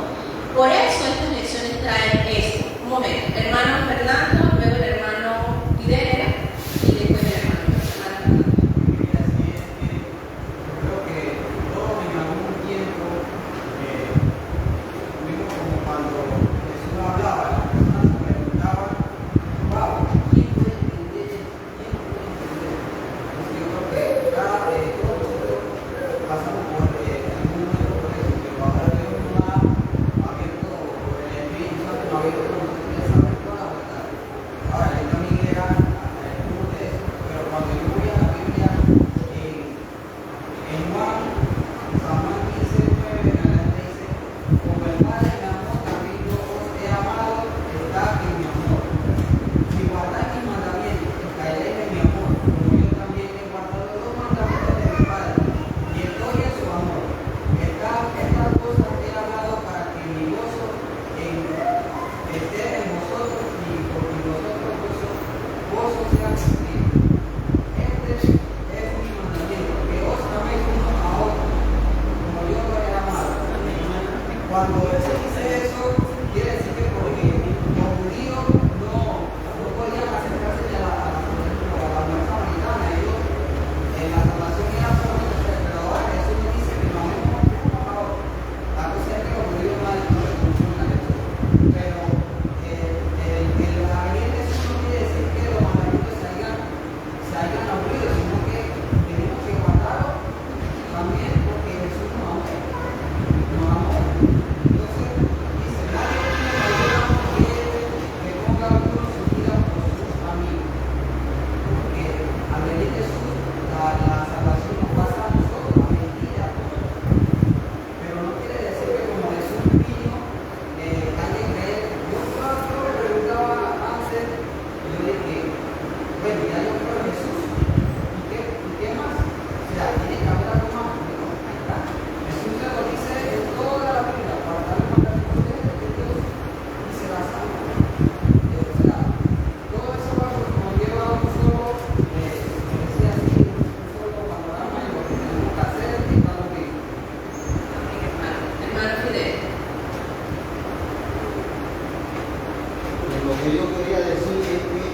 Por eso estas lecciones traen esto. Un momento, hermano Fernando, luego el hermano Fidel y después el hermano Fernando. Mira, si es que yo creo que todos en algún tiempo vimos como cuando Jesús hablaba, las personas se preguntaban, wow, ¿quién puede entender? ¿Quién puede entender? Entonces yo creo que todos nosotros pasamos por algún momento por eso, pero ahora Dios nos ha abierto el Espíritu Santo, nos ha abierto los ojos y saber toda la verdad. Ahora yo también era uno de eso, pero cuando yo voy a la Biblia en Juan 15:9 en adelante dice, como el Padre me amó, también yo os he amado, está en mi amor. Si guardáis mis mandamientos, estaréis en mi amor, como yo también he guardado los mandamientos de mi Padre, y estoy en su amor. Estas cosas he hablado para que mi gozo esté en vosotros y porque vosotros gozo sea cumplido. Este es mi mandamiento, que os améis unos a otros, como yo lo he amado. Cuando se dice eso, quiere decir que porque los judíos no podían acercarse a la mujer samaritana, ellos en la salvación era solamente pero ahora Jesús nos dice que nos amemos unos a otros. La cosa es que los judíos no les funciona eso. Pero el venir de Jesús no quiere decir que los mandamientos se hayan aburrido, sino que tenemos que guardarlos también porque Jesús nos amó. Entonces, dice, nadie tiene mayor amor que este, que ponga alguno su vida por sus amigos. Porque al venir Jesús, la salvación nos pasa a nosotros, a mentira. Pero no quiere decir que como Jesús vino, hay que creer. Yo me preguntaba antes, yo dije, bueno, ya yo creo en Jesús, ¿y qué más? O sea, tiene que haber algo más. Bueno, ahí está. Jesús se lo dice en toda la Biblia, para dar mandamientos de Dios y se la salva. O sea, todo eso va como lleva a un solo, decía así, un solo panorama y lo que tenemos que hacer y está lo mismo. Hermano Fidel. Lo que yo quería decir es que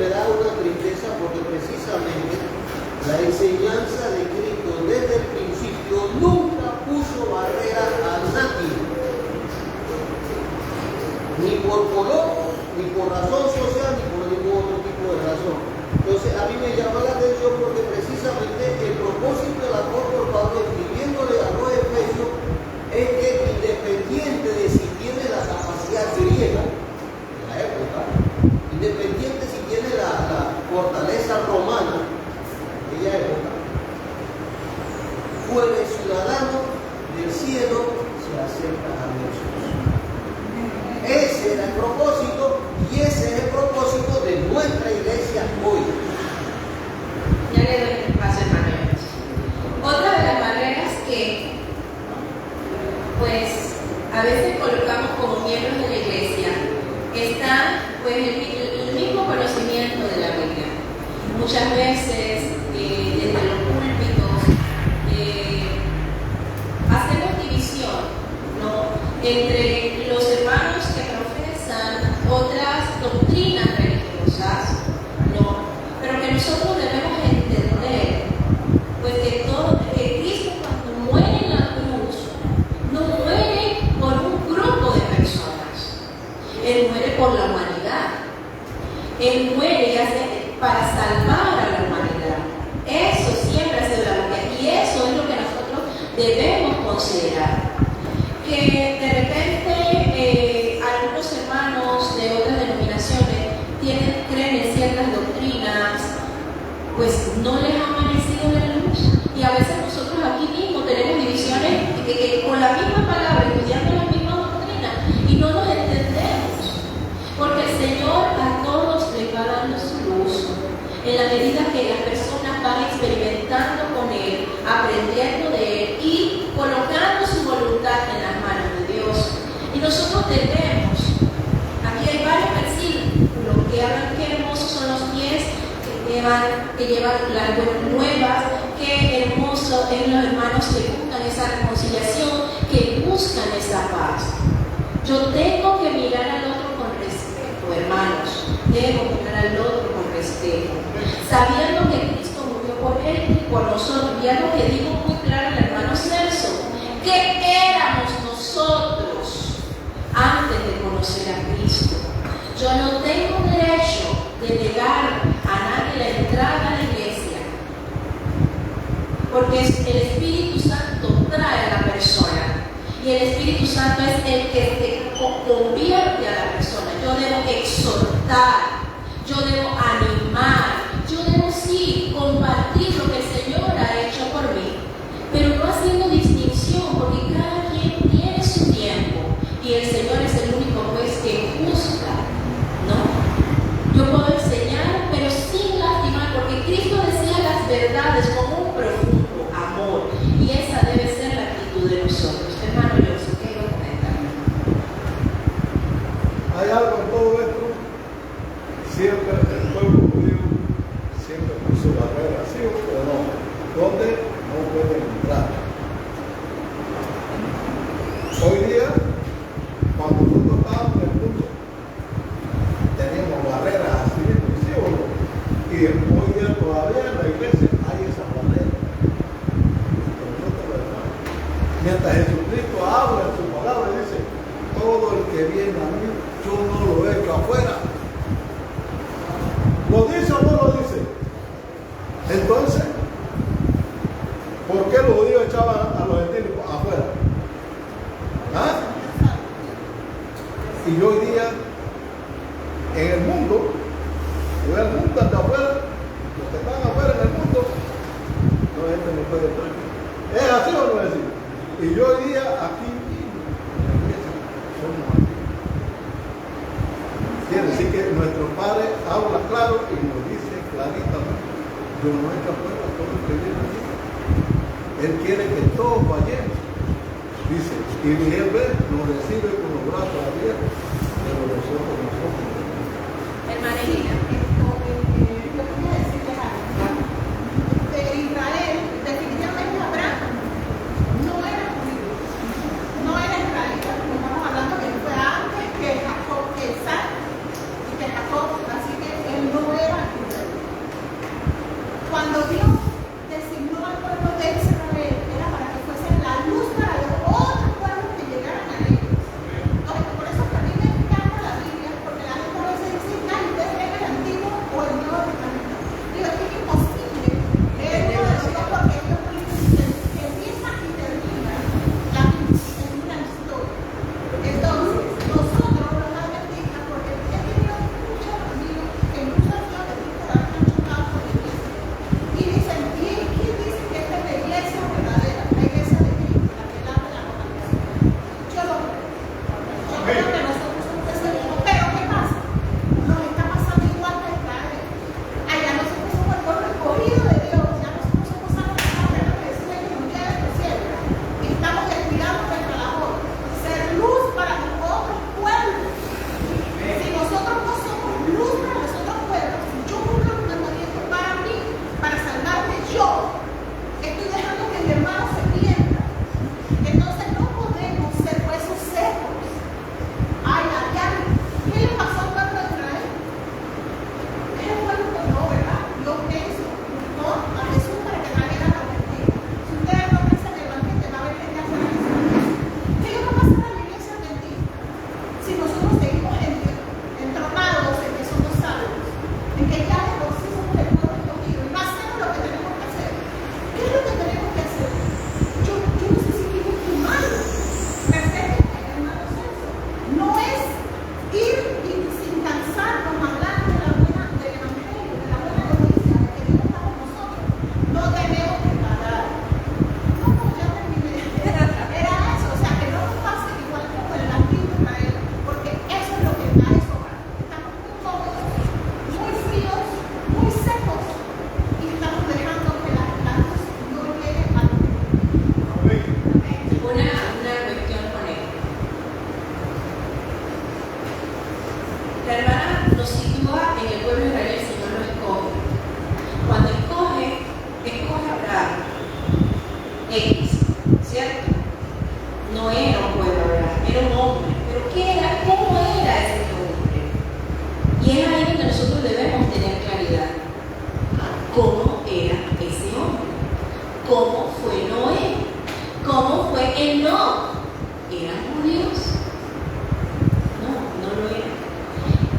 me da una tristeza porque precisamente la enseñanza de Cristo desde el principio nunca puso barrera a nadie, ni por color, ni por razón social, ni por ningún otro tipo de razón. Entonces a mí me llama la atención porque precisamente el propósito del apóstol Pablo escribiéndole a los Efesios es que independiente de si tiene la capacidad griega de la época, independiente si tiene la fortaleza romana de aquella época, fuera ciudadano del cielo, se acerca a Dios. Ese era el propósito y ese es el propósito de nuestra iglesia hoy. Ya le doy el paso, hermano. Otra de las barreras que, pues, a veces colocamos como miembros de la iglesia está, pues, el mismo conocimiento de la Biblia. Muchas veces, desde los púlpitos, hacemos división, ¿no?, entre los hermanos que profesan otras doctrinas religiosas, ¿no?, pero que nosotros debemos entender, pues, que Cristo cuando muere en la cruz, no muere por un grupo de personas, Él muere por la humanidad, Él muere para salvar a la humanidad. Eso siempre ha sido la Biblia y eso es lo que nosotros debemos considerar. Que de repente algunos hermanos de otras denominaciones creen en ciertas doctrinas, pues no les ha amanecido la luz. Y a veces nosotros aquí mismo tenemos divisiones con la misma palabra, estudiando la misma doctrina, y no nos entendemos. Porque el Señor a todos les va dando su luz en la medida que las personas van experimentando con Él, aprendiendo de Él y colocando su voluntad en las manos de Dios. Y nosotros debemos, aquí hay varios versículos que hablan qué hermosos son los pies que llevan las buenas nuevas, qué hermoso es los hermanos que buscan esa reconciliación, que buscan esa paz. Yo tengo que mirar al otro con respeto, hermanos, debo mirar al otro con respeto, sabiendo que Cristo murió por él y por nosotros. Y algo que digo muy claro el hermano Celso, que éramos nosotros antes de conocer a Cristo. Yo no tengo derecho de negar a nadie la entrada a la iglesia, porque el Espíritu Santo trae a la persona y el Espíritu Santo es el que te convierte a la persona. Yo debo exhortar, yo debo animar, yo debo sí compartir lo que el Señor ha hecho por mí, pero no haciendo distinción, porque cada quien tiene su tiempo y el Señor es el único juez que juzga, ¿no? Yo puedo enseñar, pero sin lastimar, porque Cristo decía las verdades con un profundo amor y esa debe ser la actitud de nosotros. Hermano, yo sí quiero comentar. Hay algo en todo esto. Siempre el pueblo judío siempre puso barreras, ¿sí o no? Donde no pueden entrar. Hoy día, cuando nosotros estábamos en el mundo, teníamos barreras así, ¿sí o no? Y hoy día todavía en la iglesia hay esas barreras. Mientras Jesucristo habla en su palabra, dice: todo el que viene a mí, yo no lo echo afuera. ¿Lo dice o no lo dice? Entonces, ¿por qué los judíos echaban a los gentiles afuera? ¿Ah? Y hoy día, en el mundo, el mundo de afuera, los que están afuera en el mundo, no entran ni pueden entrar. ¿Es así o no es así? Y yo hoy día, aquí mismo, en la iglesia, somos aquí. Quiere decir que nuestro Padre habla claro y nos dice claramente: yo no echo afuera a todos los que vienen aquí. Él quiere que todos vayamos. Dice, y Él nos recibe con los brazos abiertos, pero nosotros no somos. Hermana Elena. Yo quería decirles algo. Israel, definitivamente Abraham no era judío, no era israelita, porque estamos hablando que fue antes que Jacob, que Isaac y que Jacob, así que él no era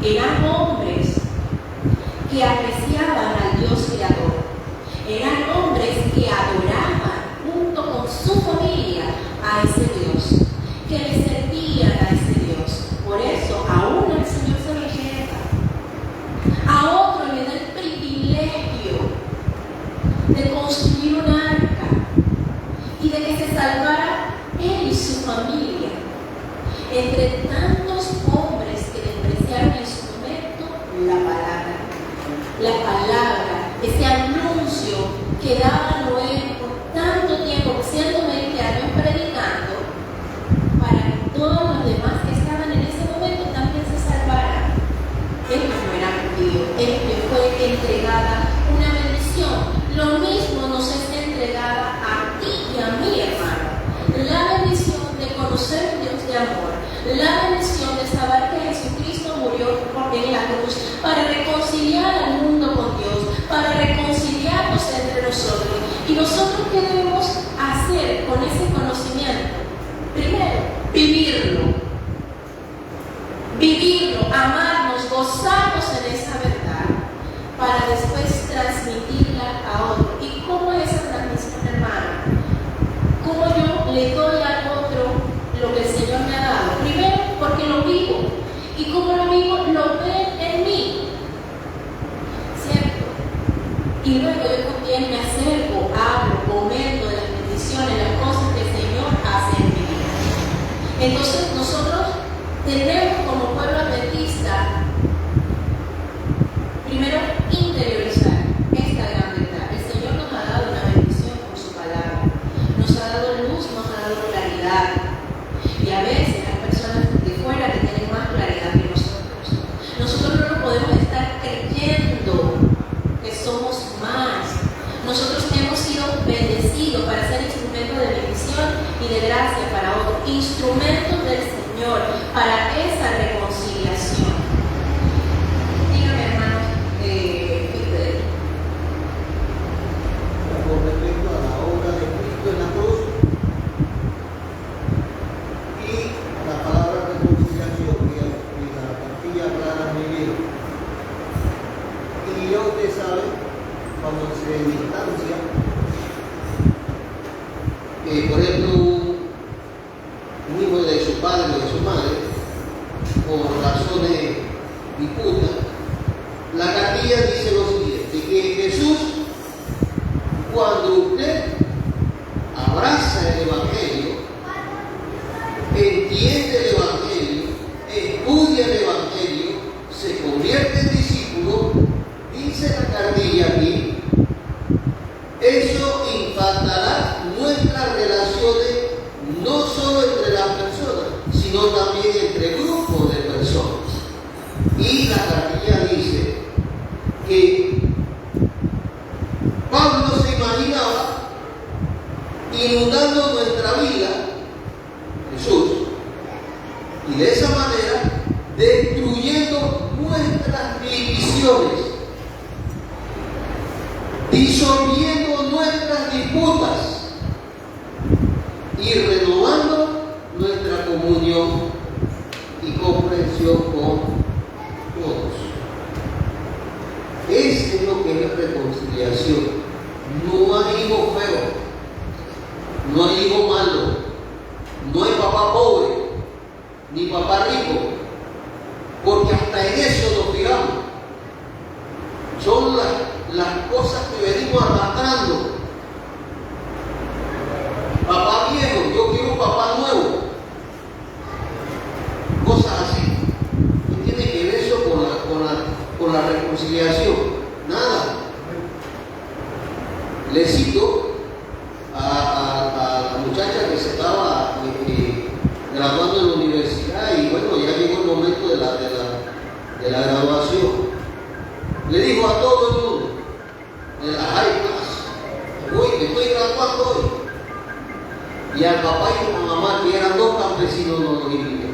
eran hombres que apreciaban al Dios creador. Eran hombres que adoraban junto con su familia a ese Dios, que le servían a ese Dios. Por eso a uno el Señor se lo lleva, a otro le da el privilegio de construir un arca y de que se salvara él y su familia. Entre tantos hombres que despreciaron en su momento la palabra, ese anuncio que daba Noé por tanto tiempo, 120 años predicando, para que todos los demás que estaban en ese momento también se salvaran. Ellos no eran judíos, les fue entregada una bendición. Lo mismo nos es entregada a ti y a mí, hermano. La bendición de conocer un Dios de amor, la bendición de saber que Jesucristo murió en la cruz para reconciliar al mundo con Dios, para reconciliarnos entre nosotros. ¿Y nosotros qué debemos hacer con ese conocimiento? Primero, vivirlo, amarnos, gozarnos en esa verdad, para después transmitirla a otro. ¿Y cómo es esa transmisión, hermano? ¿Cómo yo le doy al otro lo que el Señor me ha dado? Primero, porque lo vivo. Y como lo vivo, lo ven en mí. ¿Cierto? Y luego yo también me acerco, hablo, comento de las bendiciones, las cosas que el Señor hace en mi vida. Entonces, nosotros tenemos como pueblo adventista, primero, interiorizar esta gran verdad. El Señor nos ha dado una bendición por su palabra. Nos ha dado luz, nos ha dado claridad. Y a veces las personas de fuera que tienen más claridad que nosotros. Nosotros no lo podemos estar creyendo que somos más. Nosotros hemos sido bendecidos para ser instrumentos de bendición y de gracia para otros. Instrumentos del Señor para esa reconciliación. Dígame, hermanos, Con respecto a la obra de Cristo en la cruz y la palabra reconciliación que en la cartilla clara me dieron. Y ya usted sabe, cuando se distancia, por ejemplo, un hijo de su padre o de su madre, por razones disputas, la cartilla dice lo siguiente, que Jesús, cuando usted abraza el Evangelio, entiende el Evangelio, estudia el Evangelio, se convierte en discípulo, dice la cartilla aquí, eso impactará nuestras relaciones no solo entre las personas, sino también entre grupos de personas. Y la cartilla dice que Pablo se imaginaba inundando nuestra vida, Jesús, y de esa manera destruyendo nuestras divisiones, disolviendo nuestras disputas y renovando nuestra comunión y comprensión con todos. Ese es lo que es reconciliación. No hay hijo feo, no hay hijo malo, no hay papá pobre, ni papá rico, porque hasta en eso nos fijamos. Son las cosas que venimos arrastrando. Papá viejo, yo quiero un papá nuevo. Cosas así. ¿Qué tiene que ver eso con la reconciliación? Nada. Le cito a la muchacha que se estaba graduando en la universidad y bueno, ya llegó el momento de la graduación. Le dijo a todo el mundo, en la high class, hoy me estoy graduando hoy. Y al papá y a la mamá, que eran dos campesinos, no los invitó.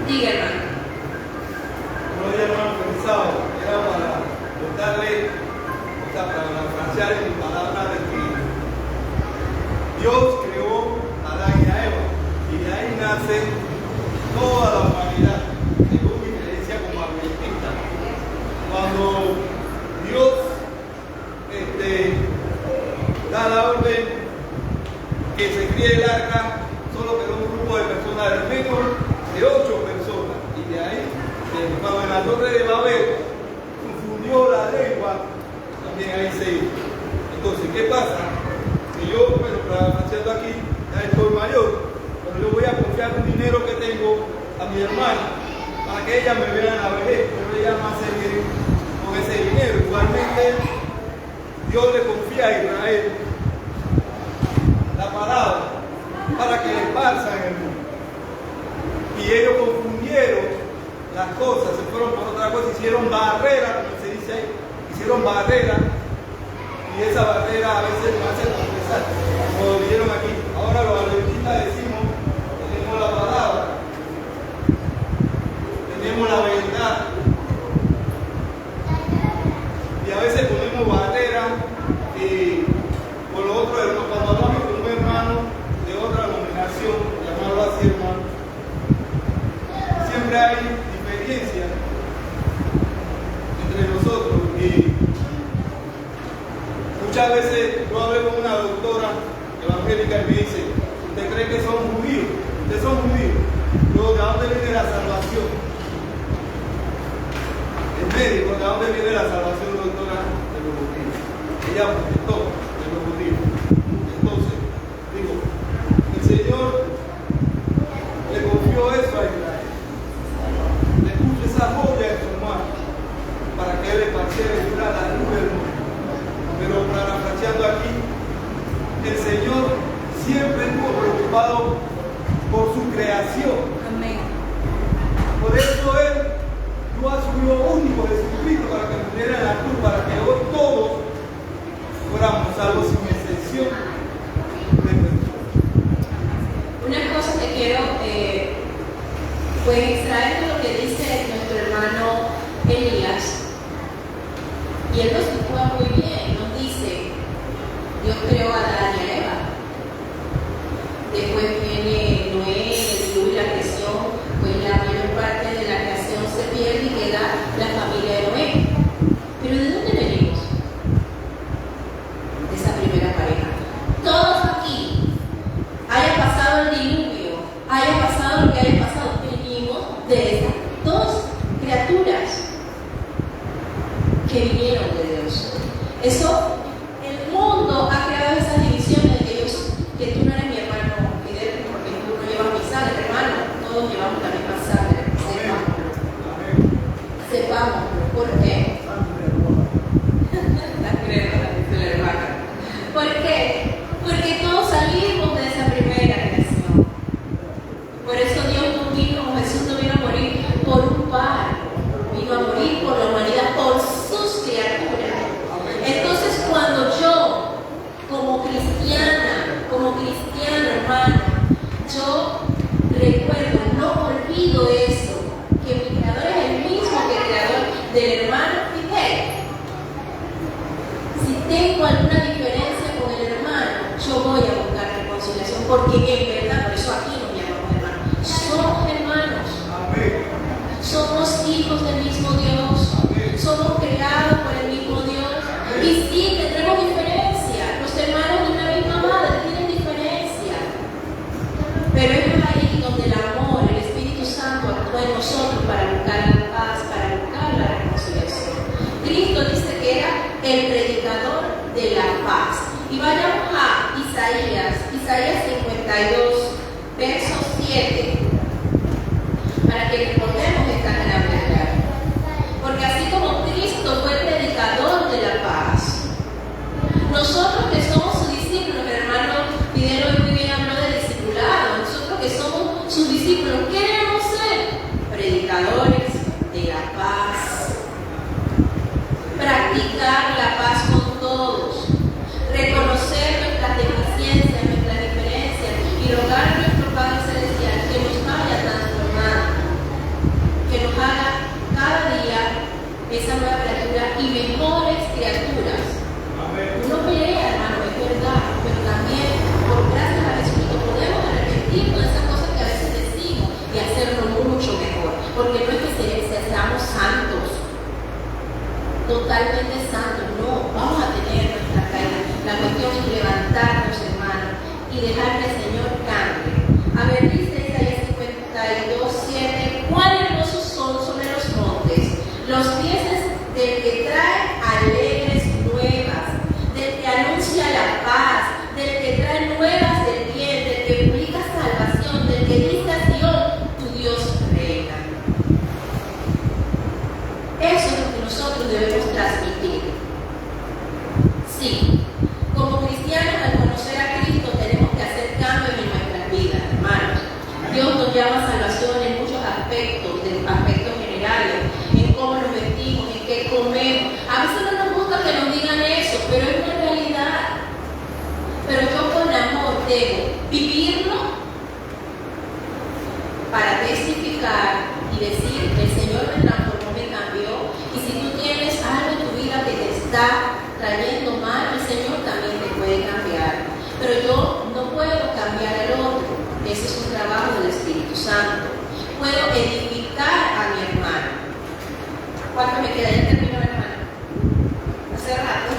diga, hermano. No había pensado, era para darle, para frasear mi palabra de que Dios creó a Adán y a Eva, y de ahí nace toda la humanidad, según mi creencia como adventista. Cuando Dios da la orden que se críe el arca, solo quedó un grupo de personas, al menos de 8 personas, y de ahí, cuando en la torre de Babel confundió la lengua, también ahí se hizo. Entonces, ¿qué pasa? Que yo, bueno, haciendo aquí, ya estoy mayor, pero yo voy a confiar un dinero que tengo a mi hermana para que ella me vea en la vejez, pero ella no hace bien con ese dinero. Igualmente, Dios le confía a Israel la palabra para que le esparza en el mundo. Y ellos confundieron las cosas, se fueron por otra cosa, hicieron barrera, como se dice ahí, hicieron barrera, y esa barrera a veces no hace confesar, como lo vieron aquí. Ahora los adventistas decimos, tenemos la palabra, tenemos la verdad, y a veces ponemos barrera y por lo otro, cuando hablamos con un hermano de otra denominación, llamarlo así hermano, siempre hay diferencia entre nosotros, y muchas veces yo hablé con una doctora evangélica y me dice, ¿usted cree que son judíos? ¿Ustedes son judíos? Luego, ¿de dónde viene la salvación? El médico, ¿de dónde viene la salvación, doctora? De los judíos. Ella contestó, de los judíos. Entonces, digo, el Señor le confió eso a Israel. Le puso esa joya en su mano para que él le pareciera y fuera la luz del mundo. Pero parafraseando aquí, el Señor siempre estuvo preocupado por su creación. Amén. Por eso Él dio a su Hijo único, Jesucristo, para que muriera en la cruz, para que hoy todos fuéramos salvos sin excepción de persona. Una cosa que quiero pues extraer de lo que dice nuestro hermano Elías, y él lo sitúa muy bien. Nos dice, Dios creó a Adán y a Eva, después viene Noé, el diluvio y la creación, pues la mayor parte de la creación se pierde y queda la familia de Noé. Pero ¿de dónde venimos? De esa primera pareja. Todos aquí, haya pasado el diluvio, haya pasado lo que haya pasado, venimos de esas dos criaturas que vinieron de Dios. Eso, el mundo ha creado esas divisiones de que tú no eres mi hermano Fidel, porque tú no llevas mi sangre, hermano, todos llevamos la misma sangre. Sepamos, ¿por qué? ¿Por qué? Porque todos salimos de esa primera creación. Por eso Dios no vino, Jesús no vino a morir por un par, vino a morir por la humanidad, por sus criaturas. Entonces, cuando yo, como cristiano, hermano, yo recuerdo, no olvido eso, que mi creador es el mismo que el creador del hermano Fidel. Si tengo alguna diferencia con el hermano, yo voy a buscar reconciliación, porque en verdad, por eso aquí nos llamamos hermanos, somos hermanos. Somos hijos del mismo Dios, somos creados por el mismo Dios, y sí, tendremos diferencia. Los hermanos de una misma madre tienen diferencia, pero es ahí donde el amor, el Espíritu Santo actúa en nosotros para buscar la paz, para buscar la reconciliación. Cristo dice que era el predicador de la paz. Y vayamos a Isaías 52, verso 7. Para que recordemos esta gran verdad. Porque así como Cristo fue el predicador de la paz, nosotros que somos sus discípulos, el hermano Fidel hoy muy bien habló de discipulado, nosotros que somos sus discípulos, ¿qué debemos ser? Predicadores de la paz. Practicar la paz con todos. Reconocer nuestras deficiencias, nuestras diferencias y rogar a nuestro Padre Celestial que nos vaya transformando, que nos haga cada día esa nueva criatura y mejores criaturas. Uno pelea, hermano, es verdad, pero también por gracias a Jesucristo podemos arrepentirnos de esas cosas que a veces decimos y hacerlo totalmente santos. No, vamos a tener nuestra caída. La cuestión es levantarnos, hermanos, y dejar que el Señor cambie. A ver, dice Isaías 52:7, cuán hermosos son sobre los montes los pies del que trae alegres nuevas, del que anuncia la paz, del que trae nuevas del bien, del que publica salvación, del que dice a Sion, tu Dios reina. Eso es lo que nosotros debemos transmitir. Sí, como cristianos, al conocer a Cristo tenemos que hacer cambios en nuestras vidas, hermanos. Dios nos llama a salvación en muchos aspectos, de aspectos generales, en cómo nos vestimos, en qué comemos. A veces no nos gusta que nos digan eso, pero es una realidad. Pero yo con amor debo vivirlo para testificar y decir que el Señor me transformó, me cambió. Y si tú tienes algo en tu vida que te está trayendo mal, el Señor también te puede cambiar. Pero yo no puedo cambiar al otro. Ese es un trabajo del Espíritu Santo. Puedo edificar a mi hermano. ¿Cuánto me queda? Ya termino, hermano. Hace rato.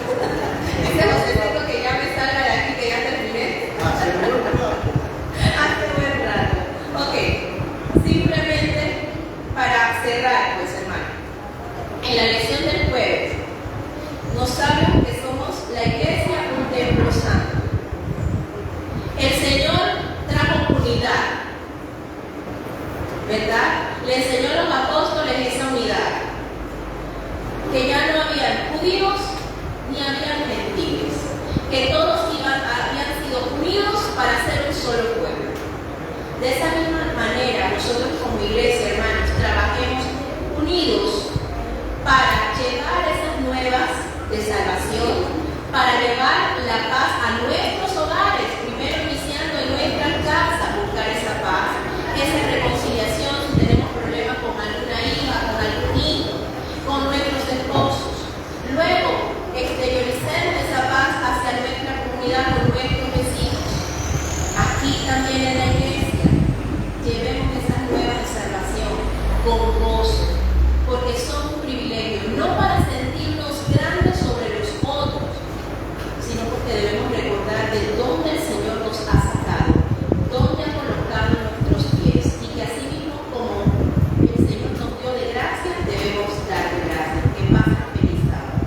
Ese José que ya me salga de aquí, que ya terminé. Hace buen rato. Ok. Simplemente para cerrar, pues, hermano. En la lección del jueves nos habla que somos la iglesia, un templo santo. El Señor trajo unidad, ¿verdad? Le enseñó a los apóstoles esa unidad, que ya no habían judíos ni habían gentiles, que todos habían sido unidos para ser un solo pueblo. De esa misma manera, nosotros como iglesia, hermanos, trabajemos unidos para llevar esas nuevas de salvación, para llevar la paz a nuestros hogares, primero iniciando en nuestra casa, buscar esa paz, esa reconciliación si tenemos problemas con alguna hija, con algún hijo, con nuestros esposos. Luego, exterioricemos esa paz hacia nuestra comunidad, con nuestros vecinos. Aquí también en la iglesia, llevemos esas nuevas de salvación con gozo, porque son un privilegio, no para sentirnos grandes sobre los otros, sino porque debemos recordar de dónde el Señor nos ha sacado, dónde ha colocado nuestros pies, y que así mismo como el Señor nos dio de gracia, debemos dar de gracia. Que pasen feliz sábado.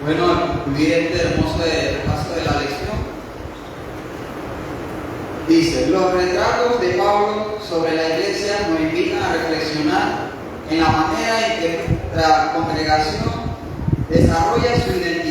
Bueno, concluir este hermoso repaso de la lección. Dice, los retratos de Pablo sobre la iglesia nos invitan a reflexionar en la manera en que nuestra congregación desarrolla su identidad